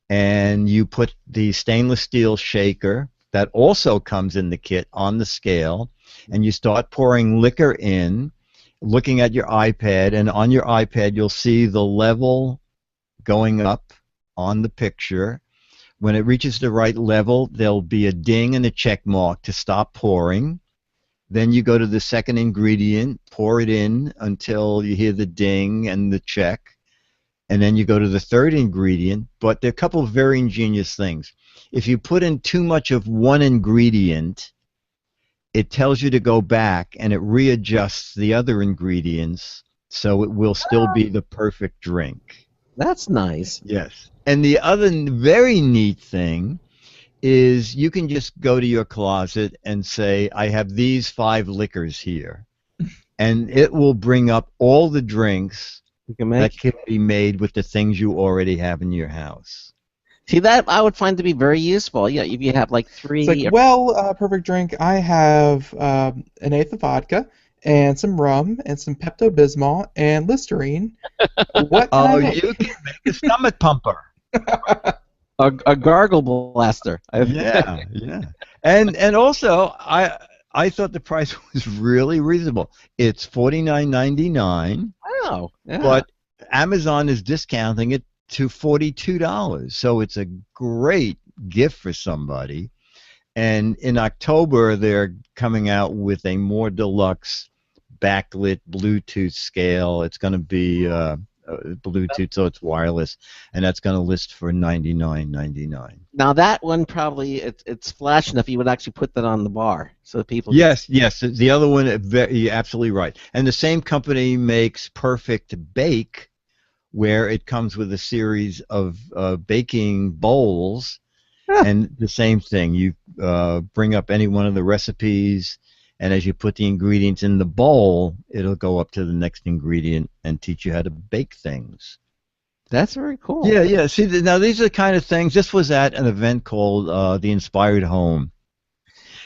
and you put the stainless steel shaker that also comes in the kit on the scale, and you start pouring liquor in, looking at your iPad, and on your iPad you'll see the level going up on the picture. When it reaches the right level, there'll be a ding and a check mark to stop pouring. Then you go to the second ingredient, pour it in until you hear the ding and the check. And then you go to the third ingredient. But there are a couple of very ingenious things. If you put in too much of one ingredient, it tells you to go back and it readjusts the other ingredients so it will still be the perfect drink. That's nice. Yes. And the other very neat thing is you can just go to your closet and say, I have these 5 liquors here. And it will bring up all the drinks that can be made with the things you already have in your house. See, that I would find to be very useful. Yeah, if you have like 3. It's like, perfect drink. I have an eighth of vodka and some rum and some Pepto-Bismol and Listerine. What you can make a stomach pumper. a gargle blaster. Yeah. And also, I thought the price was really reasonable. It's $49.99. Wow. Yeah. But Amazon is discounting it to $42. So it's a great gift for somebody. And in October, they're coming out with a more deluxe backlit Bluetooth scale. It's going to be Bluetooth, so it's wireless, and that's going to list for $99.99. Now that one probably it's flash enough. You would actually put that on the bar so people. Yes. The other one, you're absolutely right. And the same company makes Perfect Bake, where it comes with a series of baking bowls, and the same thing. You bring up any one of the recipes, and as you put the ingredients in the bowl, it'll go up to the next ingredient and teach you how to bake things. That's very cool. Yeah. See, now these are the kind of things. This was at an event called The Inspired Home.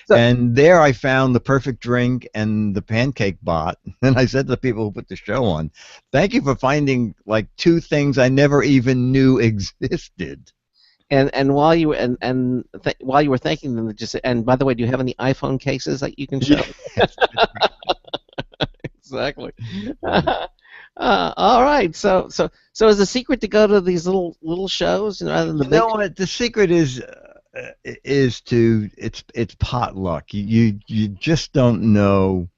And there I found the perfect drink and the pancake bot. And I said to the people who put the show on, thank you for finding like 2 things I never even knew existed. And while you while you were thanking them, just and by the way, do you have any iPhone cases that you can show? Exactly. All right. So is the secret to go to these little shows rather than the big? No, the secret is it's potluck. You just don't know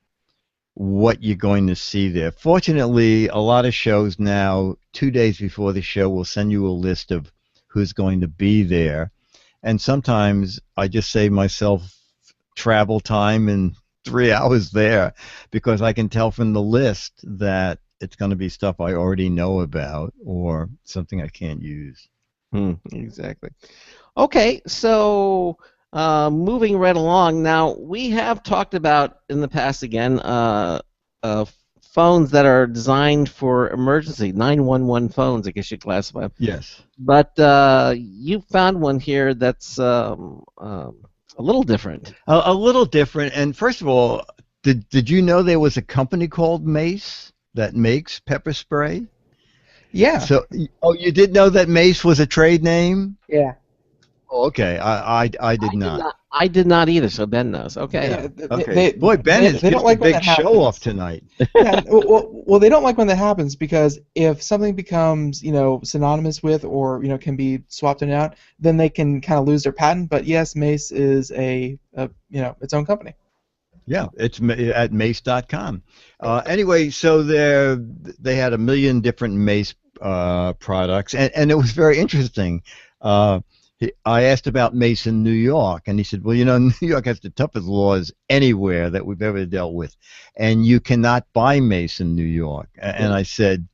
what you're going to see there. Fortunately, a lot of shows now, 2 days before the show, will send you a list of who's going to be there, and sometimes I just save myself travel time and 3 hours there because I can tell from the list that it's going to be stuff I already know about or something I can't use. Exactly. Okay, so moving right along. Now, we have talked about in the past again phones that are designed for emergency, 911 phones, I guess you classify them. Yes. But you found one here that's a little different. A little different. And first of all, did you know there was a company called Mace that makes pepper spray? Yeah. So, you did know that Mace was a trade name? Yeah. Oh, okay. I did not. I did not either, so Ben knows. Okay. Yeah, okay. Boy, Ben is just a big show-off tonight. Yeah, well, they don't like when that happens because if something becomes, synonymous with or, can be swapped in and out, then they can kind of lose their patent. But yes, Mace is its own company. Yeah, it's at mace.com. Anyway, so they had a million different Mace products, and it was very interesting. I asked about Mace in New York, and he said, well, New York has the toughest laws anywhere that we've ever dealt with, and you cannot buy Mace in New York. And I said,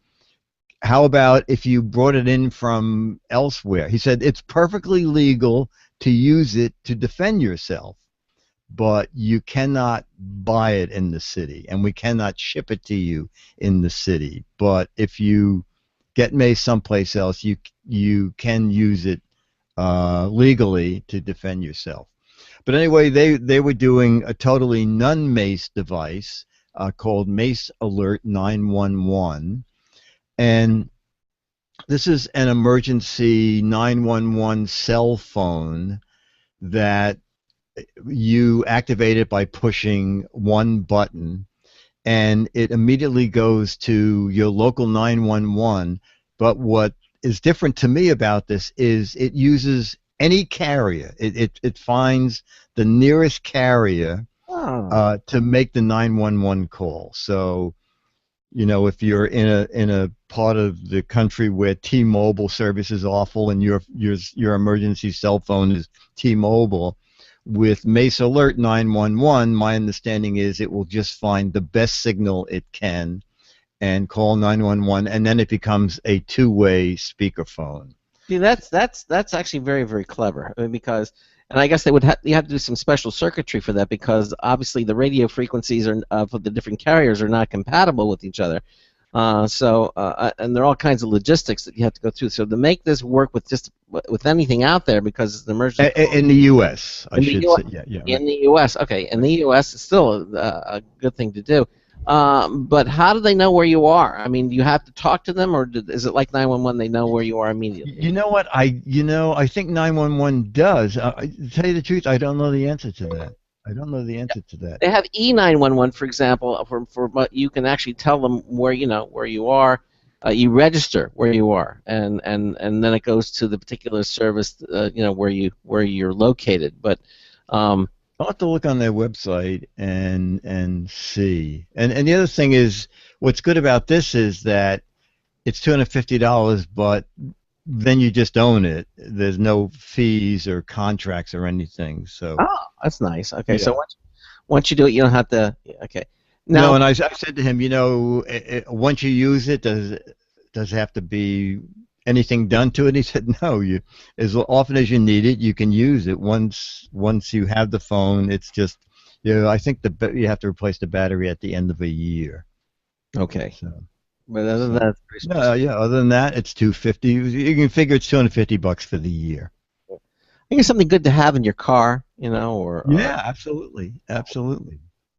how about if you brought it in from elsewhere? He said, it's perfectly legal to use it to defend yourself, but you cannot buy it in the city, and we cannot ship it to you in the city. But if you get Mace someplace else, you can use it legally to defend yourself. But anyway, they were doing a totally non-Mace device called Mace Alert 911, and this is an emergency 911 cell phone that you activate it by pushing one button, and it immediately goes to your local 911. But what is different to me about this is it uses any carrier. It finds the nearest carrier to make the 911 call. So, if you're in a part of the country where T-Mobile service is awful and your emergency cell phone is T-Mobile, with Mace Alert 911, my understanding is it will just find the best signal it can and call 911, and then it becomes a two-way speakerphone. See, that's actually very, very clever. I mean, because, and I guess you have to do some special circuitry for that, because obviously the radio frequencies for the different carriers are not compatible with each other. And there are all kinds of logistics that you have to go through. So to make this work with anything out there, because it's an emergency. In the U.S., I should say, yeah. In the U.S., okay. In the U.S., it's still a good thing to do. But how do they know where you are? I mean, do you have to talk to them, or is it like 911? They know where you are immediately. You know what? I think 911 does. To tell you the truth, I don't know the answer to that. They have E911, for example, for you can actually tell them where you are. You register where you are, and then it goes to the particular service, where you're located. But I'll have to look on their website and see. And the other thing is, what's good about this is that it's $250, but then you just own it. There's no fees or contracts or anything. So. Oh, that's nice. Okay, yeah. So once you do it, you don't have to. Okay. Now, no, and I said to him, once you use it, does it have to be anything done to it? And he said, no. As often as you need it, you can use it. Once you have the phone, it's just, I think you have to replace the battery at the end of a year. Okay. So. But other than that, it's pretty special. Other than that, it's $250. You can figure it's $250 for the year. I think it's something good to have in your car, or yeah, absolutely.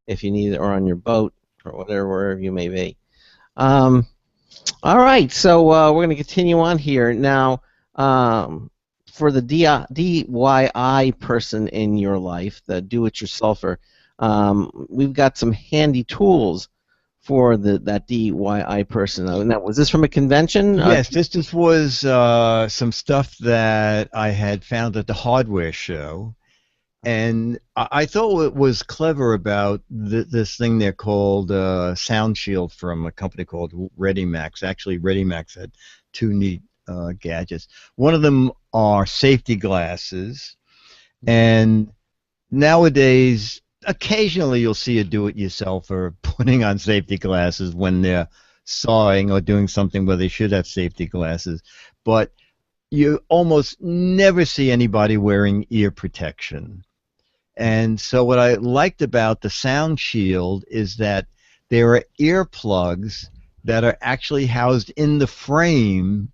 If you need it, or on your boat, or wherever you may be. All right, so we're going to continue on here now. For the DIY person in your life, the do-it-yourselfer, we've got some handy tools for that DIY person. Now, was this from a convention? Yes, this was some stuff that I had found at the hardware show, and I thought it was clever about this thing they're called Sound Shield from a company called ReadyMax. Actually, ReadyMax had two neat gadgets. One of them are safety glasses, and nowadays, occasionally you'll see a do-it-yourselfer putting on safety glasses when they're sawing or doing something where they should have safety glasses, but you almost never see anybody wearing ear protection. And so what I liked about the Sound Shield is that there are earplugs that are actually housed in the frame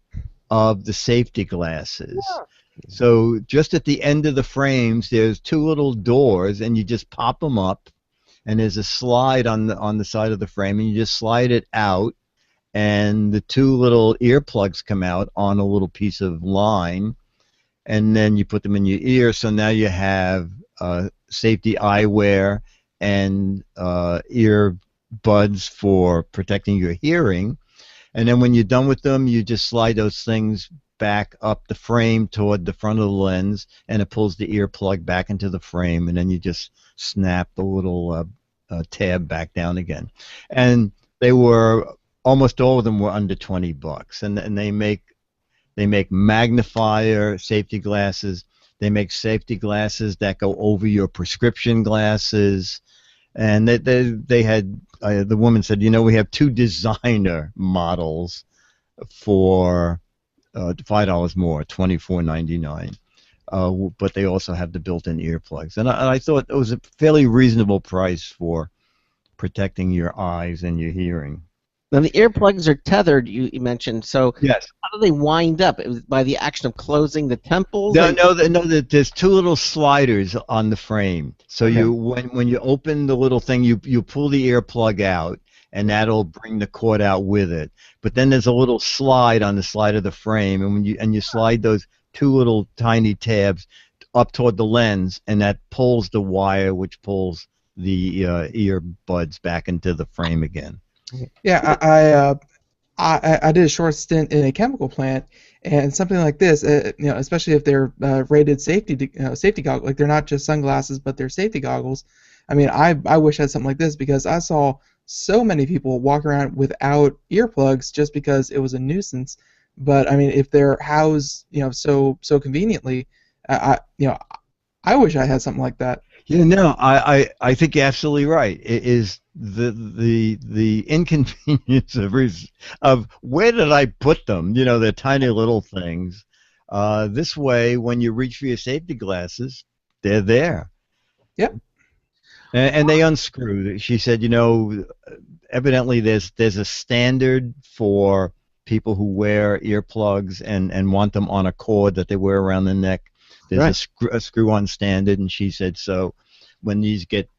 of the safety glasses. Yeah. So just at the end of the frames, there's two little doors, and you just pop them up, and there's a slide on the side of the frame, and you just slide it out, and the two little earplugs come out on a little piece of line, and then you put them in your ear. So now you have safety eyewear and ear buds for protecting your hearing. And then when you're done with them, you just slide those things back up the frame toward the front of the lens, and it pulls the earplug back into the frame, and then you just snap the little tab back down again. And they were, almost all of them were under $20, and they make magnifier safety glasses. They make safety glasses that go over your prescription glasses, and they had the woman said, we have 2 designer models for $5 more, $24.99. But they also have the built-in earplugs, and I thought it was a fairly reasonable price for protecting your eyes and your hearing. Now the earplugs are tethered. You mentioned. So yes. How do they wind up? It was by the action of closing the temples. No. There's 2 little sliders on the frame. So okay. when you open the little thing, you pull the earplug out, and that'll bring the cord out with it. But then there's a little slide on the side of the frame, and when you slide those 2 little tiny tabs up toward the lens, and that pulls the wire, which pulls the earbuds back into the frame again. Yeah, I did a short stint in a chemical plant, and something like this, especially if they're rated safety goggles, like they're not just sunglasses, but they're safety goggles. I mean, I wish I had something like this, because I saw so many people walk around without earplugs just because it was a nuisance. But I mean, if they're housed, so conveniently, I wish I had something like that. I think you're absolutely right. It is the inconvenience of where did I put them? They're tiny little things. This way, when you reach for your safety glasses, they're there. Yep. And they unscrew. She said, evidently there's a standard for people who wear earplugs and want them on a cord that they wear around the neck. There's a screw-on standard, and she said, so when these get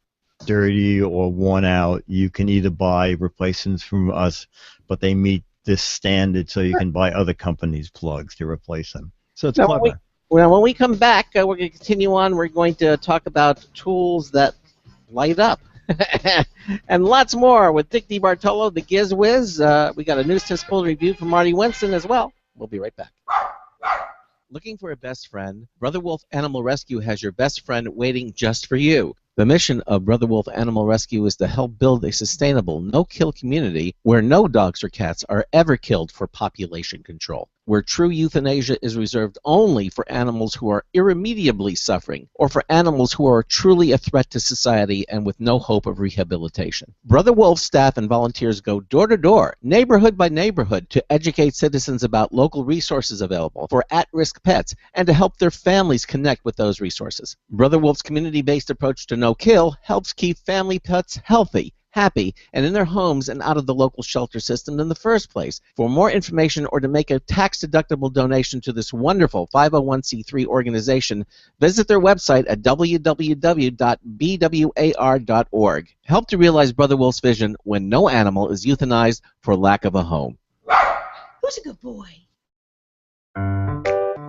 dirty or worn out, you can either buy replacements from us, but they meet this standard, so you can buy other companies' plugs to replace them. So it's clever. When we come back, we're going to continue on. We're going to talk about tools that light up. And lots more with Dick DeBartolo, the GizWiz. We got a news test poll review from Marty Winston as well. We'll be right back. Looking for a best friend? Brother Wolf Animal Rescue has your best friend waiting just for you. The mission of Brother Wolf Animal Rescue is to help build a sustainable, no-kill community where no dogs or cats are ever killed for population control, where true euthanasia is reserved only for animals who are irremediably suffering, or for animals who are truly a threat to society and with no hope of rehabilitation. Brother Wolf staff and volunteers go door to door, neighborhood by neighborhood, to educate citizens about local resources available for at-risk pets and to help their families connect with those resources. Brother Wolf's community-based approach to no-kill helps keep family pets healthy, happy, and in their homes and out of the local shelter system in the first place. For more information or to make a tax-deductible donation to this wonderful 501c3 organization, visit their website at www.bwar.org. Help to realize Brother Wolf's vision when no animal is euthanized for lack of a home. Who's a good boy?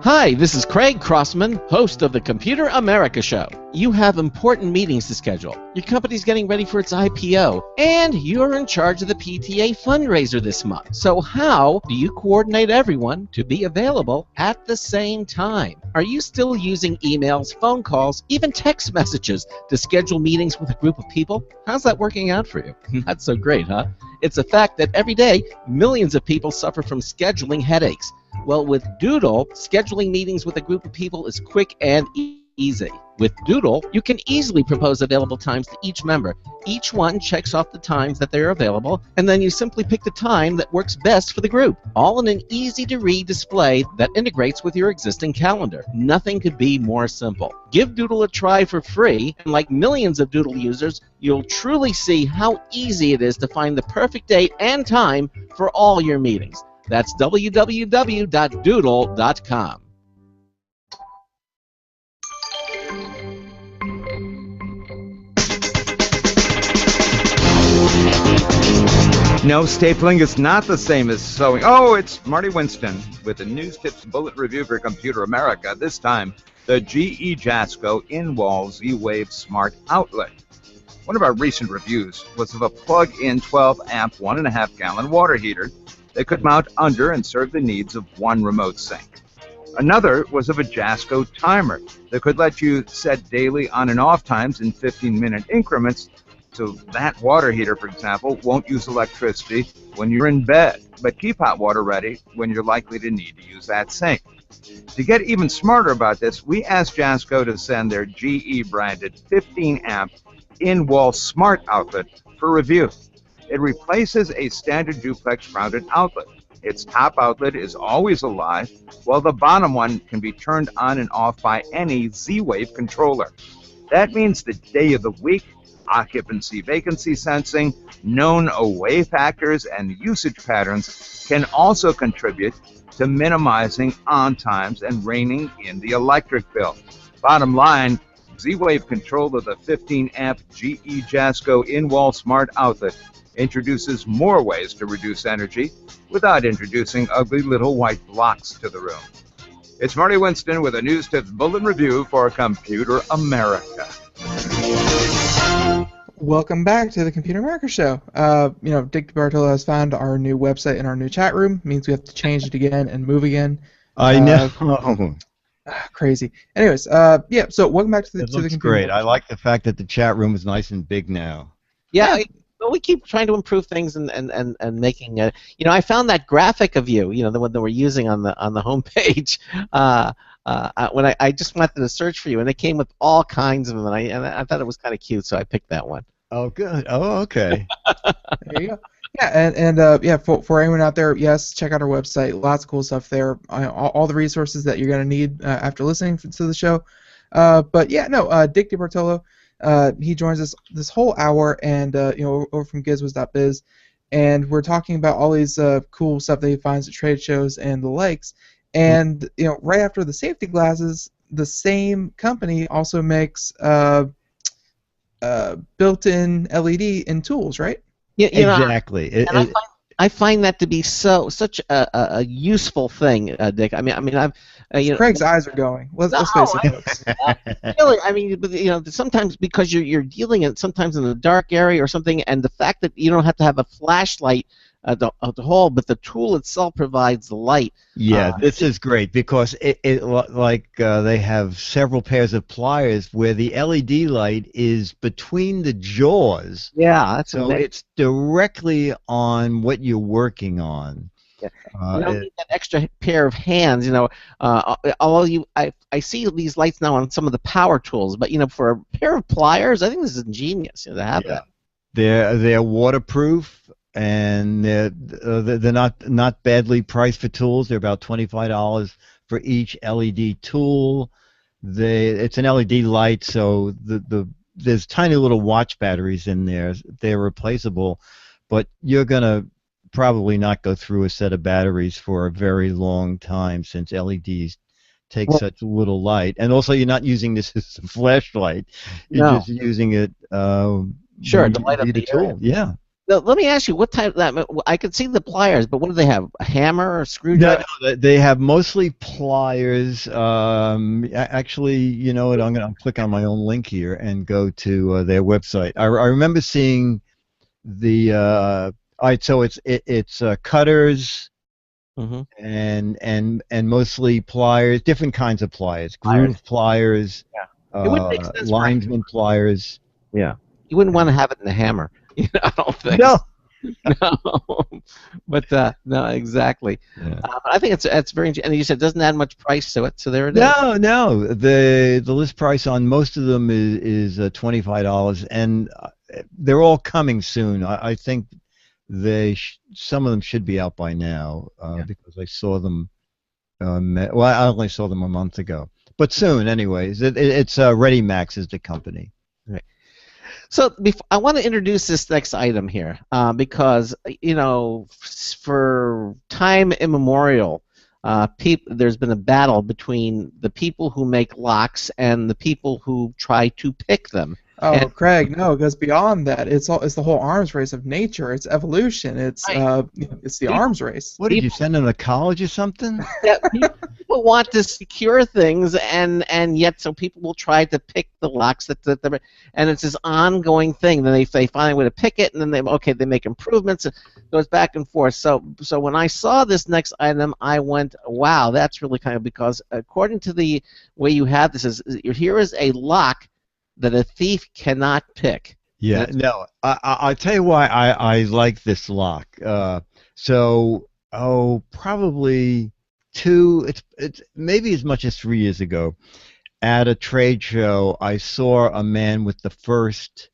Hi, this is Craig Crossman, host of the Computer America Show. You have important meetings to schedule. Your company's getting ready for its IPO, and you're in charge of the PTA fundraiser this month. So how do you coordinate everyone to be available at the same time? Are you still using emails, phone calls, even text messages to schedule meetings with a group of people? How's that working out for you? Not so great, huh? It's a fact that every day, millions of people suffer from scheduling headaches. Well, with Doodle, scheduling meetings with a group of people is quick and easy. With Doodle, you can easily propose available times to each member. Each one checks off the times that they're available, and then you simply pick the time that works best for the group, all in an easy-to-read display that integrates with your existing calendar. Nothing could be more simple. Give Doodle a try for free, and like millions of Doodle users, you'll truly see how easy it is to find the perfect date and time for all your meetings. That's www.doodle.com. No, stapling is not the same as sewing. Oh, it's Marty Winston with a News Tips Bullet Review for Computer America. This time, the GE Jasco in-wall Z-Wave Smart Outlet. One of our recent reviews was of a plug-in 12-amp, 1.5-gallon water heater that could mount under and serve the needs of one remote sink. Another was of a Jasco timer that could let you set daily on and off times in 15-minute increments So that water heater, for example, won't use electricity when you're in bed, but keep hot water ready when you're likely to need to use that sink. To get even smarter about this, we asked Jasco to send their GE-branded 15-amp in-wall smart outlet for review. It replaces a standard duplex grounded outlet. Its top outlet is always alive, while the bottom one can be turned on and off by any Z-Wave controller. That means the day of the week, occupancy vacancy sensing, known away factors, and usage patterns can also contribute to minimizing on times and reining in the electric bill. Bottom line, Z-Wave control of the 15-amp GE Jasco in-wall smart outlet introduces more ways to reduce energy without introducing ugly little white blocks to the room. It's Marty Winston with a News Tips Bulletin Review for Computer America. Welcome back to the Computer America Show. Dick DeBartolo has found our new website in our new chat room. It means we have to change it again and move again. I know. Crazy. Anyways, so welcome back to the Computer great. America. I like the fact that the chat room is nice and big now. Yeah. Well, we keep trying to improve things and making it. I found that graphic of you, the one that we're using on the homepage. When I just wanted to search for you, and it came with all kinds of them, and I thought it was kind of cute, so I picked that one. Oh, good. Oh, okay. There you go. Yeah, and for anyone out there, yes, check out our website. Lots of cool stuff there. All the resources that you're gonna need after listening to the show. Dick DeBartolo. He joins us this whole hour, and over from GizWiz.biz, and we're talking about all these cool stuff that he finds at trade shows and the likes. And right after the safety glasses, the same company also makes built-in LED in tools, right? Yeah, exactly. I find that to be such a useful thing, Dick. Craig's eyes are going. Let's face it, folks. Really, sometimes because you're dealing in sometimes in a dark area or something, and the fact that you don't have to have a flashlight the whole, but the tool itself provides the light. Yeah, this is great because they have several pairs of pliers where the LED light is between the jaws. Yeah, that's so it's directly on what you're working on. Yeah. You don't need that extra pair of hands, although I see these lights now on some of the power tools, but for a pair of pliers, I think this is ingenious to have that. They're waterproof. And they're not badly priced for tools. They're about $25 for each LED tool. It's an LED light, so there's tiny little watch batteries in there. They're replaceable, but you're gonna probably not go through a set of batteries for a very long time since LEDs take such little light. And also, you're not using this as a flashlight. You're just using it. Sure, to light up the tool. Yeah. Now, let me ask you, what type? I could see the pliers, but what do they have? A hammer or a screwdriver? No, they have mostly pliers. Actually, you know what? I'm gonna click on my own link here and go to their website. I remember seeing the. All right, so it's cutters. Mm-hmm. and mostly pliers, different kinds of pliers, groove pliers, linesman pliers. Yeah, you wouldn't want to have it in a hammer. I don't think. No. No. But no, exactly. Yeah. I think it's very interesting. And you said it doesn't add much price to it, so there it is. No. The list price on most of them is $25, and they're all coming soon. I think some of them should be out by now because I saw them. Well, I only saw them a month ago, but soon, anyways. It's ReadyMax is the company. Right. So I want to introduce this next item here because for time immemorial, there's been a battle between the people who make locks and the people who try to pick them. Oh, Craig, no, it goes beyond that. It's the whole arms race of nature. It's evolution. It's the arms race. What did you send them to college or something? Yeah, people want to secure things, and yet so people will try to pick the locks and it's this ongoing thing. Then they find a way to pick it, and then they make improvements. It goes back and forth. So when I saw this next item, I went, wow, that's really kind of, because according to the way you have this, here is a lock that a thief cannot pick. Yeah, no, I'll tell you why I like this lock. Probably it's maybe as much as 3 years ago, at a trade show, I saw a man with the first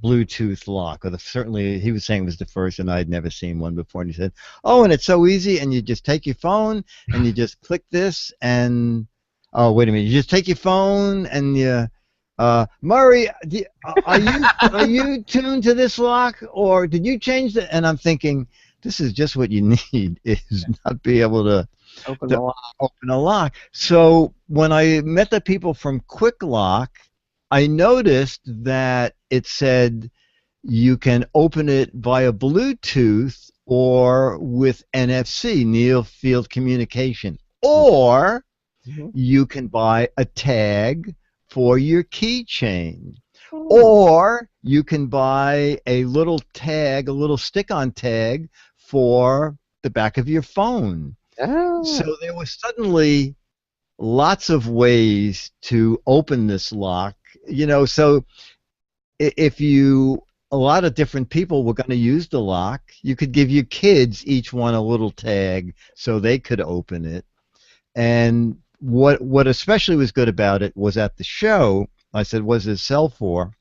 Bluetooth lock, certainly he was saying it was the first, and I'd never seen one before. And he said, "Oh, and it's so easy, and you just take your phone and you just click this, and oh, wait a minute, you just take your phone and you." Murray, are you tuned to this lock, or did you change it? And I'm thinking, this is just what you need, is not be able to open a lock. So when I met the people from Quick Lock, I noticed that it said you can open it via Bluetooth or with NFC, near field communication, or you can buy a tag for your keychain, or you can buy a little tag, a little stick-on tag for the back of your phone. So there was suddenly lots of ways to open this lock, so if a lot of different people were going to use the lock, you could give your kids each one a little tag so they could open it. And what especially was good about it was at the show, I said, "What does it sell for?"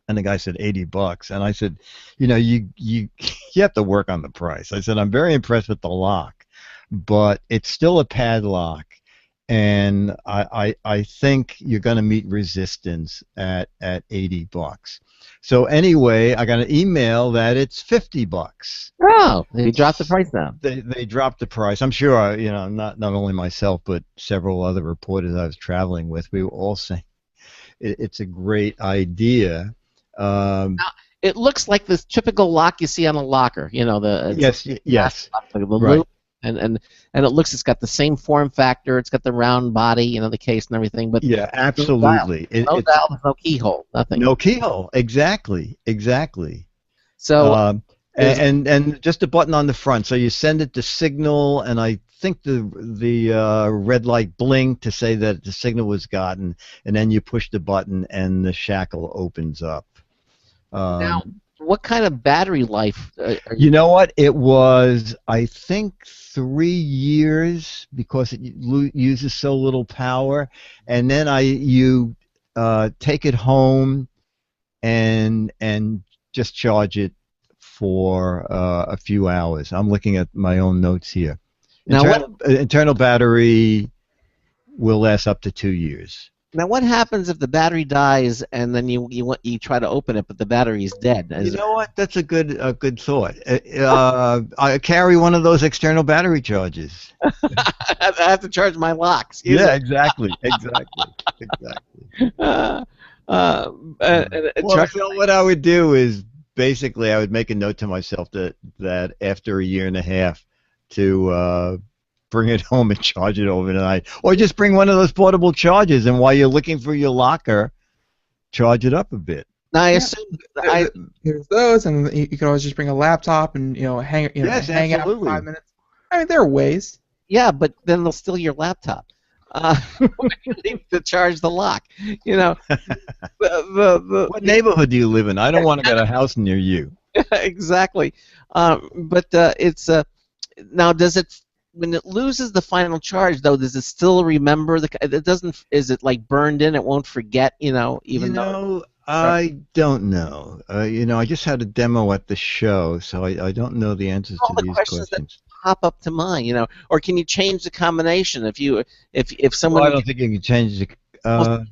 And the guy said $80. And I said, you have to work on the price. I said, "I'm very impressed with the lock, but it's still a padlock, and I think you're going to meet resistance at $80." So anyway, I got an email that it's $50. Oh, they dropped the price down. They dropped the price. I'm sure, not only myself, but several other reporters I was traveling with, we were all saying it's a great idea. Now, it looks like this typical lock you see on a locker. Yes. The loop, and it's got the same form factor. It's got the round body, the case and everything. But yeah, absolutely. No valve, no keyhole, nothing. No keyhole. Exactly. So and just a button on the front. So you send it to signal, and I think the red light blinked to say that the signal was gotten, and then you push the button and the shackle opens up. Now, what kind of battery life? You know what? It was, I think, 3 years because it uses so little power, and then you take it home and just charge it for a few hours. I'm looking at my own notes here. Internal battery will last up to 2 years. Now, what happens if the battery dies and then you try to open it, but the battery is dead? You know what? That's a good thought. I carry one of those external battery chargers. I have to charge my locks. Exactly. So what I would do is basically I would make a note to myself that after a year and a half to bring it home and charge it overnight, or just bring one of those portable chargers, and while you're looking for your locker, charge it up a bit. Now I assume there's those, and you can always just bring a laptop and hang out for 5 minutes. I mean, there are ways. Yeah, but then they'll steal your laptop. You need to charge the lock. What neighborhood do you live in? I don't want to get a house near you. Exactly. But it's now, does it? When it loses the final charge, though, does it still remember it doesn't? Is it like burned in? It won't forget, even though. I don't know. I just had a demo at the show, so I don't know the answers to these questions. That pop up to mind, or can you change the combination if someone? Well, I don't think you can change the.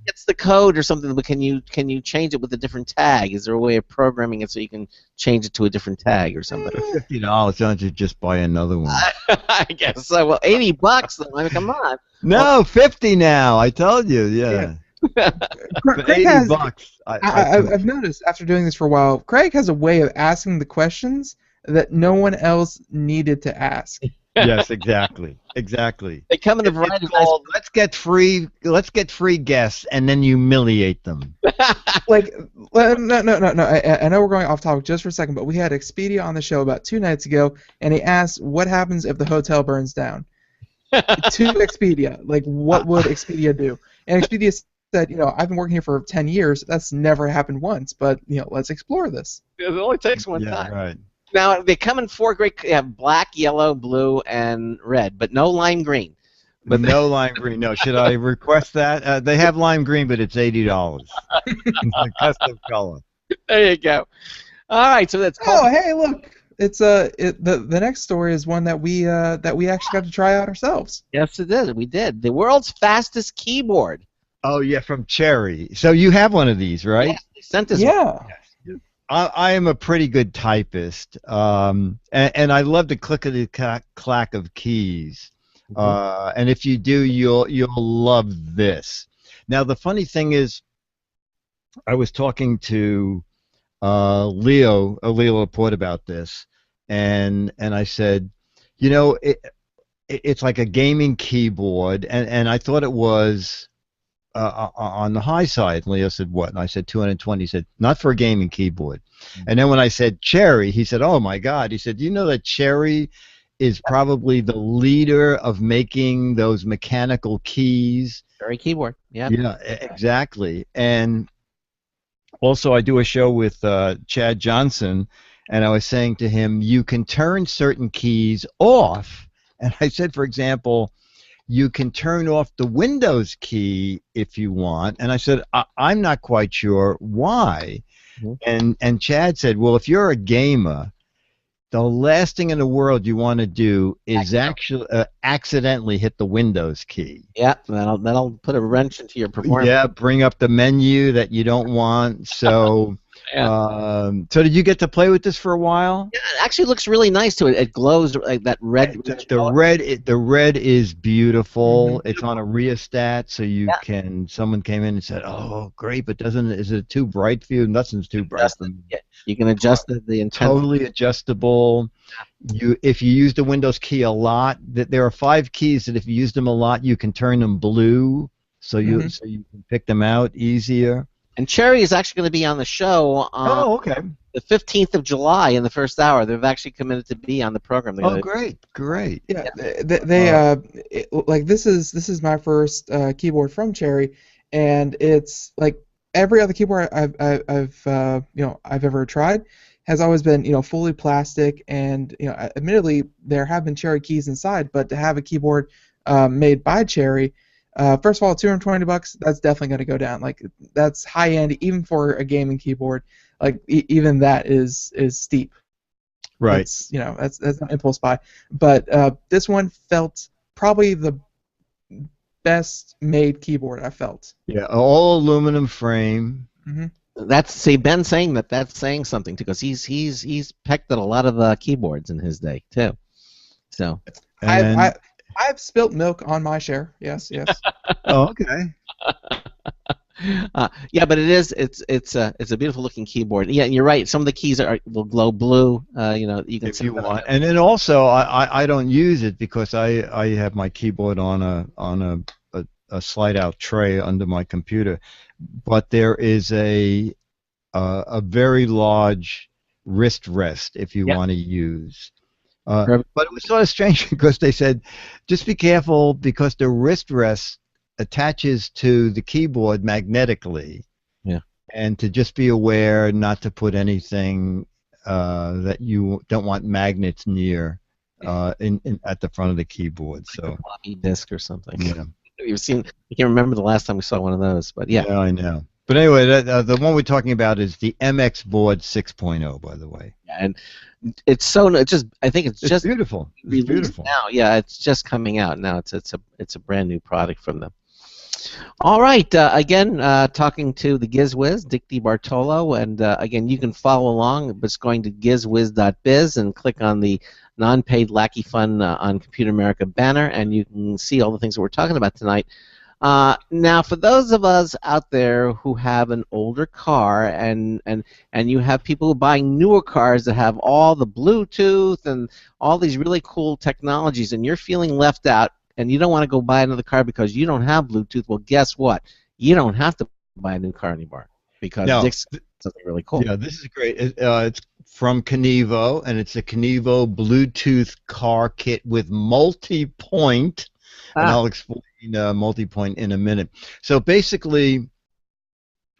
It's the code or something, but can you change it with a different tag? Is there a way of programming it so you can change it to a different tag or something? $50, don't you just buy another one? I guess so. Well, $80 though. I mean, come on. No, 50 now. I told you. Yeah. Craig $80. I've noticed after doing this for a while, Craig has a way of asking the questions that no one else needed to ask. Yes, exactly. They come in a variety of let's get free guests and then humiliate them. No. I know we're going off topic just for a second, but we had Expedia on the show about 2 nights ago, and he asked, "What happens if the hotel burns down?" To Expedia, what would Expedia do? And Expedia said, I've been working here for 10 years. That's never happened once, but let's explore this. It only takes one time. Right. Now they come in 4 great. You have black, yellow, blue, and red, but no lime green. But no lime green. No, should I request that? They have lime green, but it's $80. It's a custom color. There you go. All right, so that's called. Oh, hey, look! It's the next story is one that we actually got to try out ourselves. Yes, it is. We did the world's fastest keyboard. Oh yeah, from Cherry. So you have one of these, right? Yeah, they sent us. Yeah. One. I am a pretty good typist, and I love the click-a-clack of keys. And if you do, you'll love this. Now the funny thing is, I was talking to Leo Laporte about this, and I said, it's like a gaming keyboard, and I thought it was on the high side. And Leo said, what? And I said 220. He said, not for a gaming keyboard. And then when I said Cherry, he said, oh my God. He said, do you know that Cherry is probably the leader of making those mechanical keys? Cherry keyboard. Yeah. Yeah, exactly. And also, I do a show with Chad Johnson, and I was saying to him, you can turn certain keys off. And I said, for example, you can turn off the Windows key if you want. And I said, I'm not quite sure why. Mm-hmm. And Chad said, well, if you're a gamer, the last thing in the world you want to do is actually accidentally hit the Windows key. Yeah, that'll put a wrench into your performance. Yeah, bring up the menu that you don't want. So, so did you get to play with this for a while? Yeah, it actually looks really nice to it. It glows like that red. The red is beautiful. Mm-hmm. It's on a rheostat, so you can. Someone came in and said, "Oh, great, but is it too bright for you?" Nothing's too bright for me. Yeah. You can adjust the intensity. Totally adjustable. If you use the Windows key a lot, there are 5 keys that if you use them a lot, you can turn them blue, so you can pick them out easier. And Cherry is actually going to be on the show on the 15th of July in the first hour. They've actually committed to be on the program. Great. Yeah, like this is my first keyboard from Cherry, and it's like every other keyboard I've ever tried has always been fully plastic, and admittedly there have been Cherry keys inside, but to have a keyboard made by Cherry, first of all, $220, that's definitely going to go down. Like that's high end even for a gaming keyboard. Like even that is steep. Right. It's, that's an impulse buy, but this one felt probably the best made keyboard I felt. Yeah, all aluminum frame. Mm-hmm. Ben's saying that's saying something too, because he's pecked at a lot of keyboards in his day too. So I've spilt milk on my share. Yes. Oh, okay. Yeah, but it's a beautiful looking keyboard. Yeah, you're right. Some of the keys will glow blue. You can if you want. And then also, I don't use it because I have my keyboard on a slide out tray under my computer, but there is a very large wrist rest if you want to use. But it was sort of strange because they said, just be careful because the wrist rest attaches to the keyboard magnetically. Yeah. And to just be aware not to put anything that you don't want magnets near at the front of the keyboard. So a floppy disk or something. Yeah. You've seen. I can't remember the last time we saw one of those, but yeah. Yeah, I know. But anyway, the one we're talking about is the MX Board 6.0, by the way. Yeah, and it's so. I think it's just beautiful. It's beautiful now. Yeah, it's just coming out now. It's a brand new product from them. All right. Again, talking to the GizWiz, Dick DiBartolo, and again, you can follow along by just going to gizwiz.biz and click on the non-paid Lackey Fun on Computer America banner, and you can see all the things that we're talking about tonight. Now, for those of us out there who have an older car, and you have people who are buying newer cars that have all the Bluetooth and all these really cool technologies, and you're feeling left out, and you don't want to go buy another car because you don't have Bluetooth, well, guess what? You don't have to buy a new car anymore because Dick's something really cool. Yeah, this is great. It's from Kenevo, and it's a Kenevo Bluetooth car kit with multi-point, and I'll explain multi-point in a minute. So basically,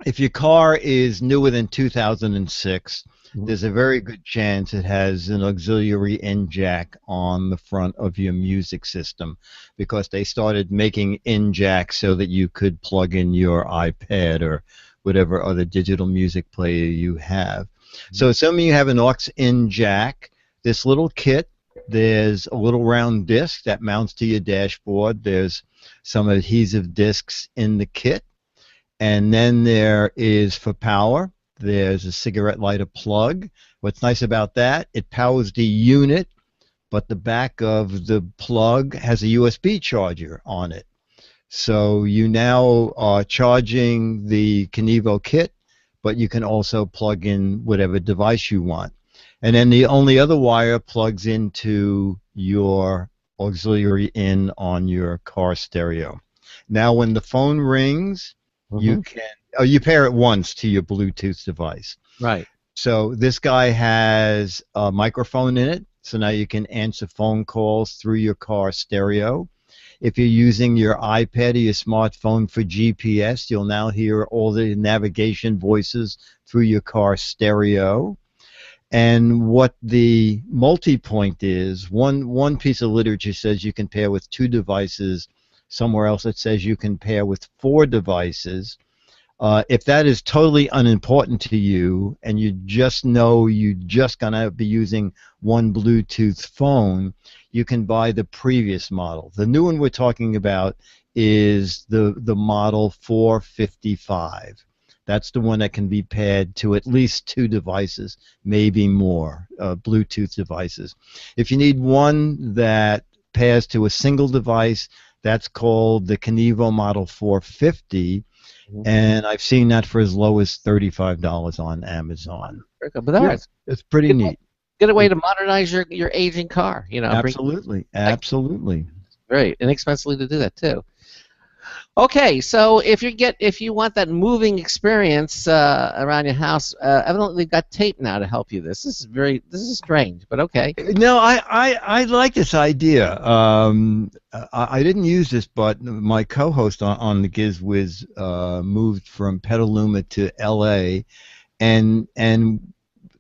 if your car is newer than 2006, there's a very good chance it has an auxiliary in jack on the front of your music system, because they started making in jacks so that you could plug in your iPad or whatever other digital music player you have. So assuming you have an aux in jack, this little kit, there's a little round disc that mounts to your dashboard. There's some adhesive discs in the kit. And then there is, for power, there's a cigarette lighter plug. What's nice about that, it powers the unit, but the back of the plug has a USB charger on it. So you now are charging the Kenevo kit, but you can also plug in whatever device you want. And then the only other wire plugs into your auxiliary in on your car stereo. Now when the phone rings, you can, you pair it once to your Bluetooth device. Right. So this guy has a microphone in it, so now you can answer phone calls through your car stereo. If you're using your iPad or your smartphone for GPS, you'll now hear all the navigation voices through your car stereo. And what the multi-point is, one piece of literature says you can pair with 2 devices. Somewhere else it says you can pair with 4 devices. If that is totally unimportant to you and you just know you're just going to be using one Bluetooth phone, you can buy the previous model. The new one we're talking about is the model 455. That's the one that can be paired to at least 2 devices, maybe more, Bluetooth devices. If you need one that pairs to a single device, that's called the Kenevo Model 450, and I've seen that for as low as $35 on Amazon. But that's it's pretty neat. Good way to modernize your aging car. You know, absolutely, absolutely. Very inexpensively to do that too. Okay, so if you want that moving experience around your house, evidently they've got tape now to help you. This is strange, but okay. No, I like this idea. I didn't use this, but my co-host on the GizWiz moved from Petaluma to L.A. and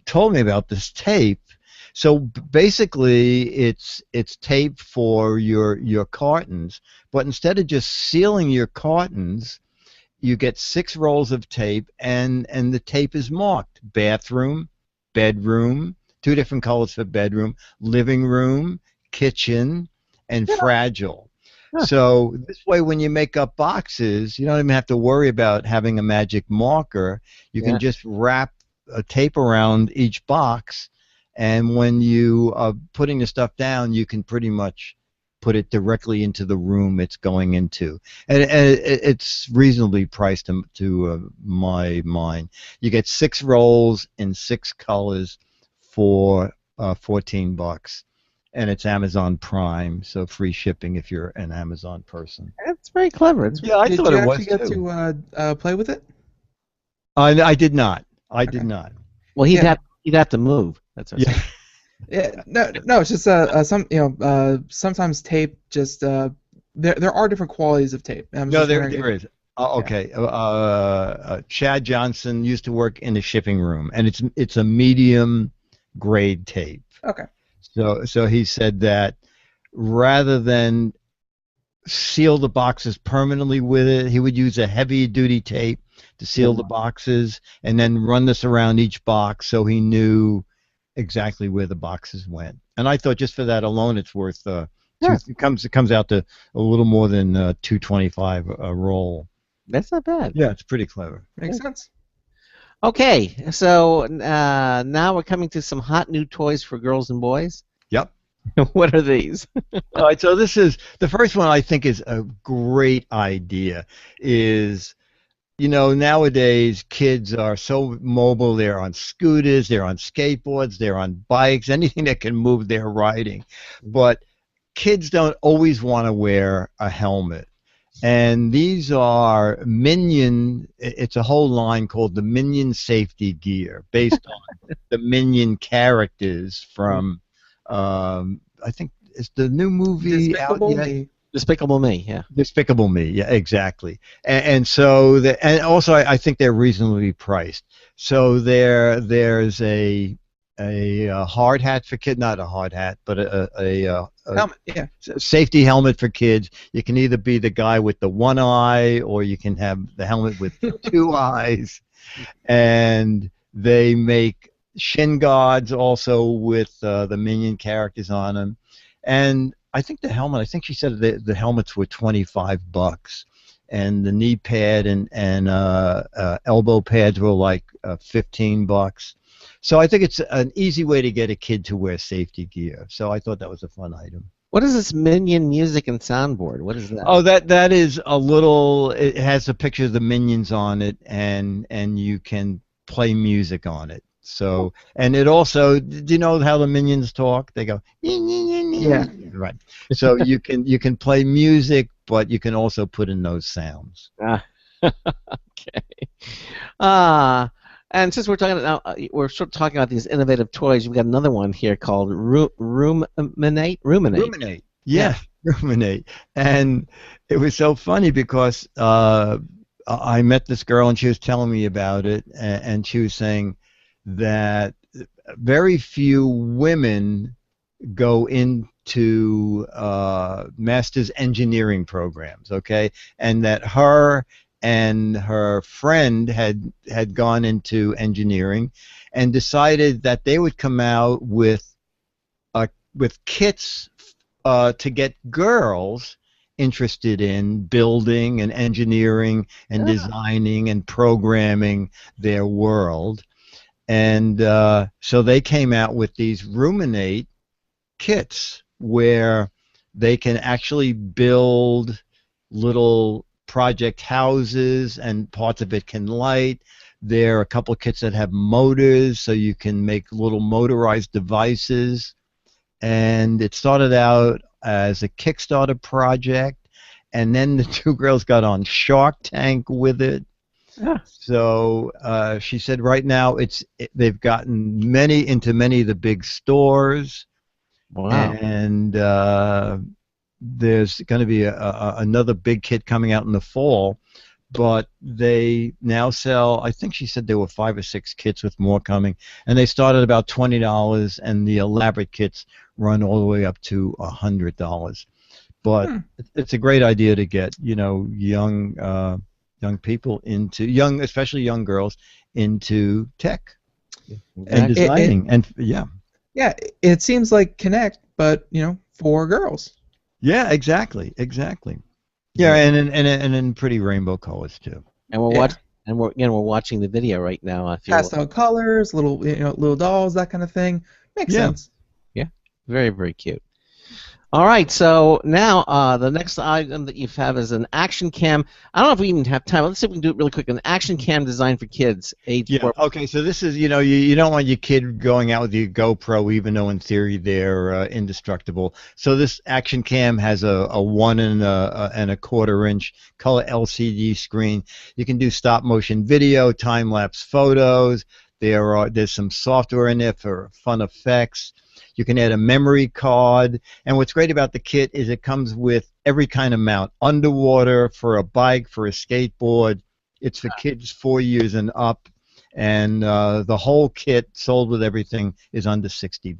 told me about this tape. So basically, it's tape for your cartons, but instead of just sealing your cartons, you get 6 rolls of tape, and the tape is marked: bathroom, bedroom, 2 different colors for bedroom, living room, kitchen, and fragile. So this way, when you make up boxes, you don't even have to worry about having a magic marker. You can just wrap a tape around each box. And when you are putting the stuff down, you can pretty much put it directly into the room it's going into. And it's reasonably priced to my mind. You get 6 rolls in 6 colors for $14. And it's Amazon Prime, so free shipping if you're an Amazon person. That's very clever. I thought it was. Did you actually get to play with it? I did not. I did not. Well, he'd have to move. That's what no. It's just sometimes tape just there are different qualities of tape. No, there is. Okay. Chad Johnson used to work in the shipping room, and it's a medium grade tape. Okay. So he said that rather than seal the boxes permanently with it, he would use a heavy duty tape to seal the boxes, and then run this around each box so he knew exactly where the boxes went. And I thought just for that alone, it's worth it comes out to a little more than $2.25 a roll. That's not bad. Yeah, it's pretty clever. Makes sense. Okay, so now we're coming to some hot new toys for girls and boys. Yep. What are these? All right, so this is the first one. I think is a great idea. Is nowadays kids are so mobile. They're on scooters, they're on skateboards, they're on bikes, anything that can move, they're riding. But kids don't always want to wear a helmet. And these are Minion, it's a whole line called the Minion Safety Gear, based on the Minion characters from, I think, is the new movie out yet? Despicable Me, yeah. Despicable Me, yeah, exactly. And so, and also I think they're reasonably priced. So there's a hard hat for kids, not a hard hat, but a helmet, yeah. Safety helmet for kids. You can either be the guy with the one eye, or you can have the helmet with two eyes. And they make shin guards also with the Minion characters on them. And I think the helmet, I think she said the helmets were $25, and the knee pad and elbow pads were like $15. So I think it's an easy way to get a kid to wear safety gear. So I thought that was a fun item. What is this Minion music and soundboard? What is that? Oh, that is a little. It has a picture of the Minions on it, and you can play music on it. So, and it also, do you know how the Minions talk? They go, yeah, right. So you can play music, but you can also put in those sounds. Okay. And since we're talking now, we're sort of talking about these innovative toys. We've got another one here called Ruminate. Ruminate. Yeah, Ruminate. And it was so funny because I met this girl and she was telling me about it, and she was saying that very few women go into master's engineering programs, okay, and that her and her friend had gone into engineering and decided that they would come out with kits to get girls interested in building and engineering and designing and programming their world. And so they came out with these Ruminate kits where they can actually build little project houses, and parts of it can light. There are a couple of kits that have motors, so you can make little motorized devices. And it started out as a Kickstarter project, and then the two girls got on Shark Tank with it. Yeah. So she said right now they've gotten into many of the big stores. Wow. And there's going to be another big kit coming out in the fall, but they now sell, I think she said there were 5 or 6 kits with more coming, and they start at about $20, and the elaborate kits run all the way up to $100. But it's a great idea to get, young people into, especially young girls, into tech and designing. Yeah, it seems like Connect, but for girls. Yeah, exactly. Yeah, and in pretty rainbow colors too. And we're watching the video right now. Pastel colors, little dolls, that kind of thing. Makes sense. Yeah, very, very cute. All right, so now the next item that you have is an action cam. I don't know if we even have time. Let's see if we can do it really quick. An action cam designed for kids, age 4. Okay, so this is, you don't want your kid going out with your GoPro, even though in theory they're indestructible. So this action cam has a 1 1/4 inch color LCD screen. You can do stop motion video, time lapse photos. There's some software in there for fun effects. You can add a memory card, and what's great about the kit is it comes with every kind of mount: underwater, for a bike, for a skateboard. It's for kids 4 years and up, and the whole kit, sold with everything, is under $60.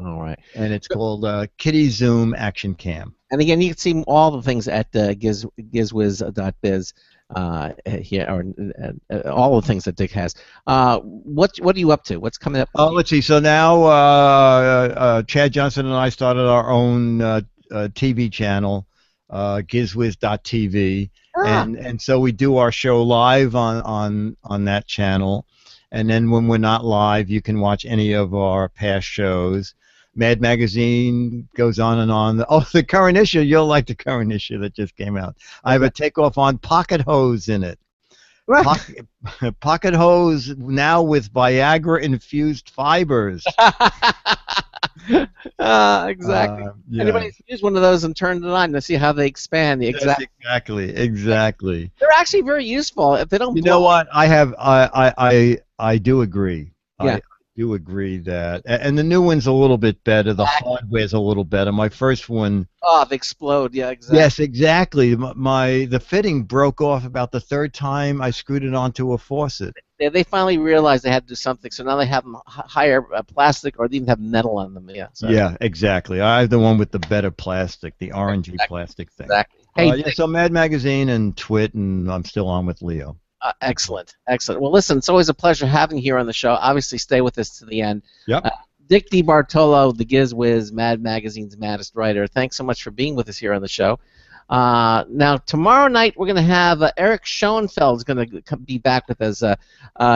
All right. And it's called Kitty Zoom Action Cam. And again, you can see all the things at GizWiz.biz. Here, or all the things that Dick has. What are you up to? What's coming up? Let's see. So now Chad Johnson and I started our own TV channel, GizWiz.tv, and so we do our show live on that channel, and then when we're not live, you can watch any of our past shows. Mad Magazine goes on and on. Oh, the current issue, you'll like the current issue that just came out. I have a takeoff on pocket hose in it. Pocket hose now with Viagra-infused fibers. Exactly. Anybody use one of those and turn it on to see how they expand. Exactly. They're actually very useful if they don't. You know what? I do agree. Yeah. do agree that, and the new one's a little bit better. The hardware's a little better. My first one. Oh, they explode. Yeah, exactly. Yes, exactly. The fitting broke off about the third time I screwed it onto a faucet. They finally realized they had to do something, so now they have them higher plastic, or they even have metal on them. Yeah. So. Yeah, exactly. I have the one with the better plastic, the orangey plastic thing. Exactly. Hey, yeah, so Mad Magazine and Twit, and I'm still on with Leo. Excellent, excellent. Well, listen, it's always a pleasure having you here on the show. Obviously, stay with us to the end. Yep. Dick DeBartolo, the GizWiz, Mad Magazine's maddest writer. Thanks so much for being with us here on the show. Now, tomorrow night, we're going to have Eric Schoenfeld is going to be back with us.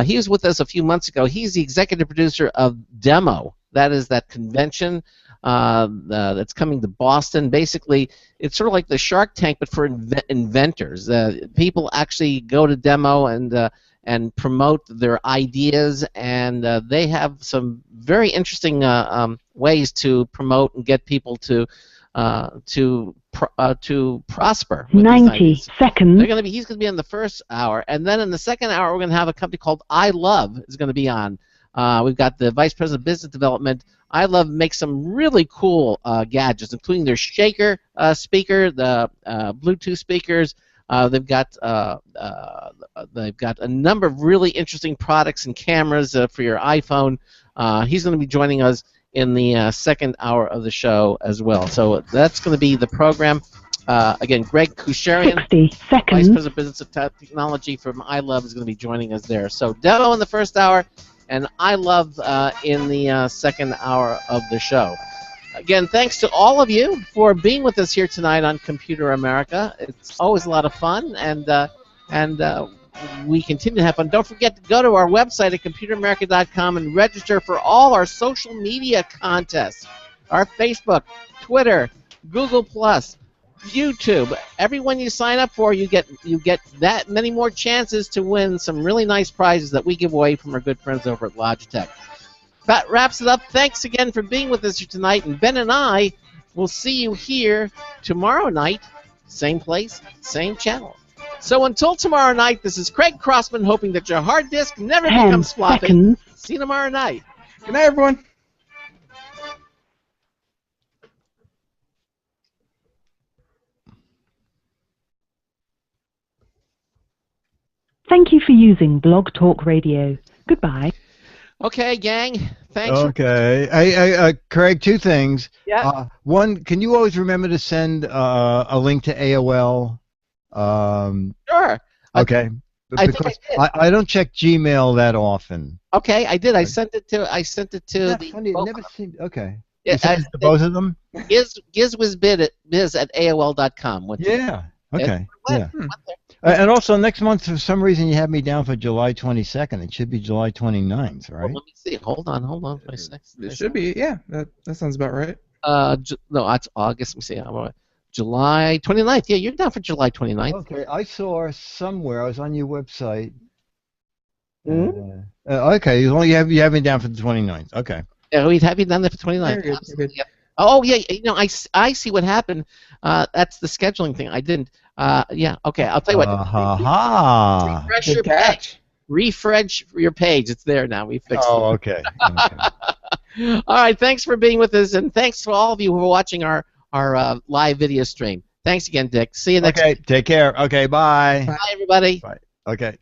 He was with us a few months ago. He's the executive producer of Demo. That is that convention that's coming to Boston. Basically, it's sort of like the Shark Tank, but for inventors. People actually go to Demo and promote their ideas, and they have some very interesting ways to promote and get people to prosper. 90 seconds. He's going to be in the first hour, and then in the second hour, we're going to have a company called I Love is going to be on. We've got the Vice President of Business Development. I Love makes some really cool gadgets, including their shaker speaker, the Bluetooth speakers. They've got a number of really interesting products and cameras for your iPhone. He's going to be joining us in the second hour of the show as well. So that's going to be the program. Again, Greg Kusharian, 60 seconds. Vice President of Business Technology from I Love, is going to be joining us there. So Demo in the first hour, and I Love in the second hour of the show. Again, thanks to all of you for being with us here tonight on Computer America. It's always a lot of fun, and we continue to have fun. Don't forget to go to our website at computeramerica.com and register for all our social media contests. Our Facebook, Twitter, Google+, YouTube. Every one you sign up for, you get that many more chances to win some really nice prizes that we give away from our good friends over at Logitech. That wraps it up. Thanks again for being with us here tonight, and Ben and I will see you here tomorrow night, same place, same channel. So until tomorrow night, this is Craig Crossman, hoping that your hard disk never becomes floppy. Seconds. See you tomorrow night. Good night, everyone. Thank you for using Blog Talk Radio. Goodbye. Okay, gang. Thanks. Okay. Hey, Craig, two things. Yeah. One, can you always remember to send a link to AOL? Sure. Okay. I Because think I did. I don't check Gmail that often. Okay, I did. I sent it to That's the. funny. It never seemed. Okay. Yeah, You sent it to both of them? GizWiz at AOL.com. Yeah. Okay. Yeah. Went there. And also, next month, for some reason, you have me down for July 22nd. It should be July 29th, right? Well, let me see. Hold on. It should be, yeah. That sounds about right. No, it's August. Let me see. July 29th. Yeah, you're down for July 29th. Okay, I saw somewhere. I was on your website. Hmm? Okay, you have me down for the 29th. Okay. Yeah, we'd have you down there for 29th. Very good, Absolutely. very good. Yeah. Oh, yeah. You know, I see what happened. That's the scheduling thing. I didn't. Yeah. Okay. I'll tell you what. Refresh your page. Refresh your page. It's there now. We fixed it. Oh, okay. All right. Thanks for being with us, and thanks to all of you who are watching our live video stream. Thanks again, Dick. See you next Okay. week. Take care. Okay. Bye. Bye, everybody. Bye. Okay.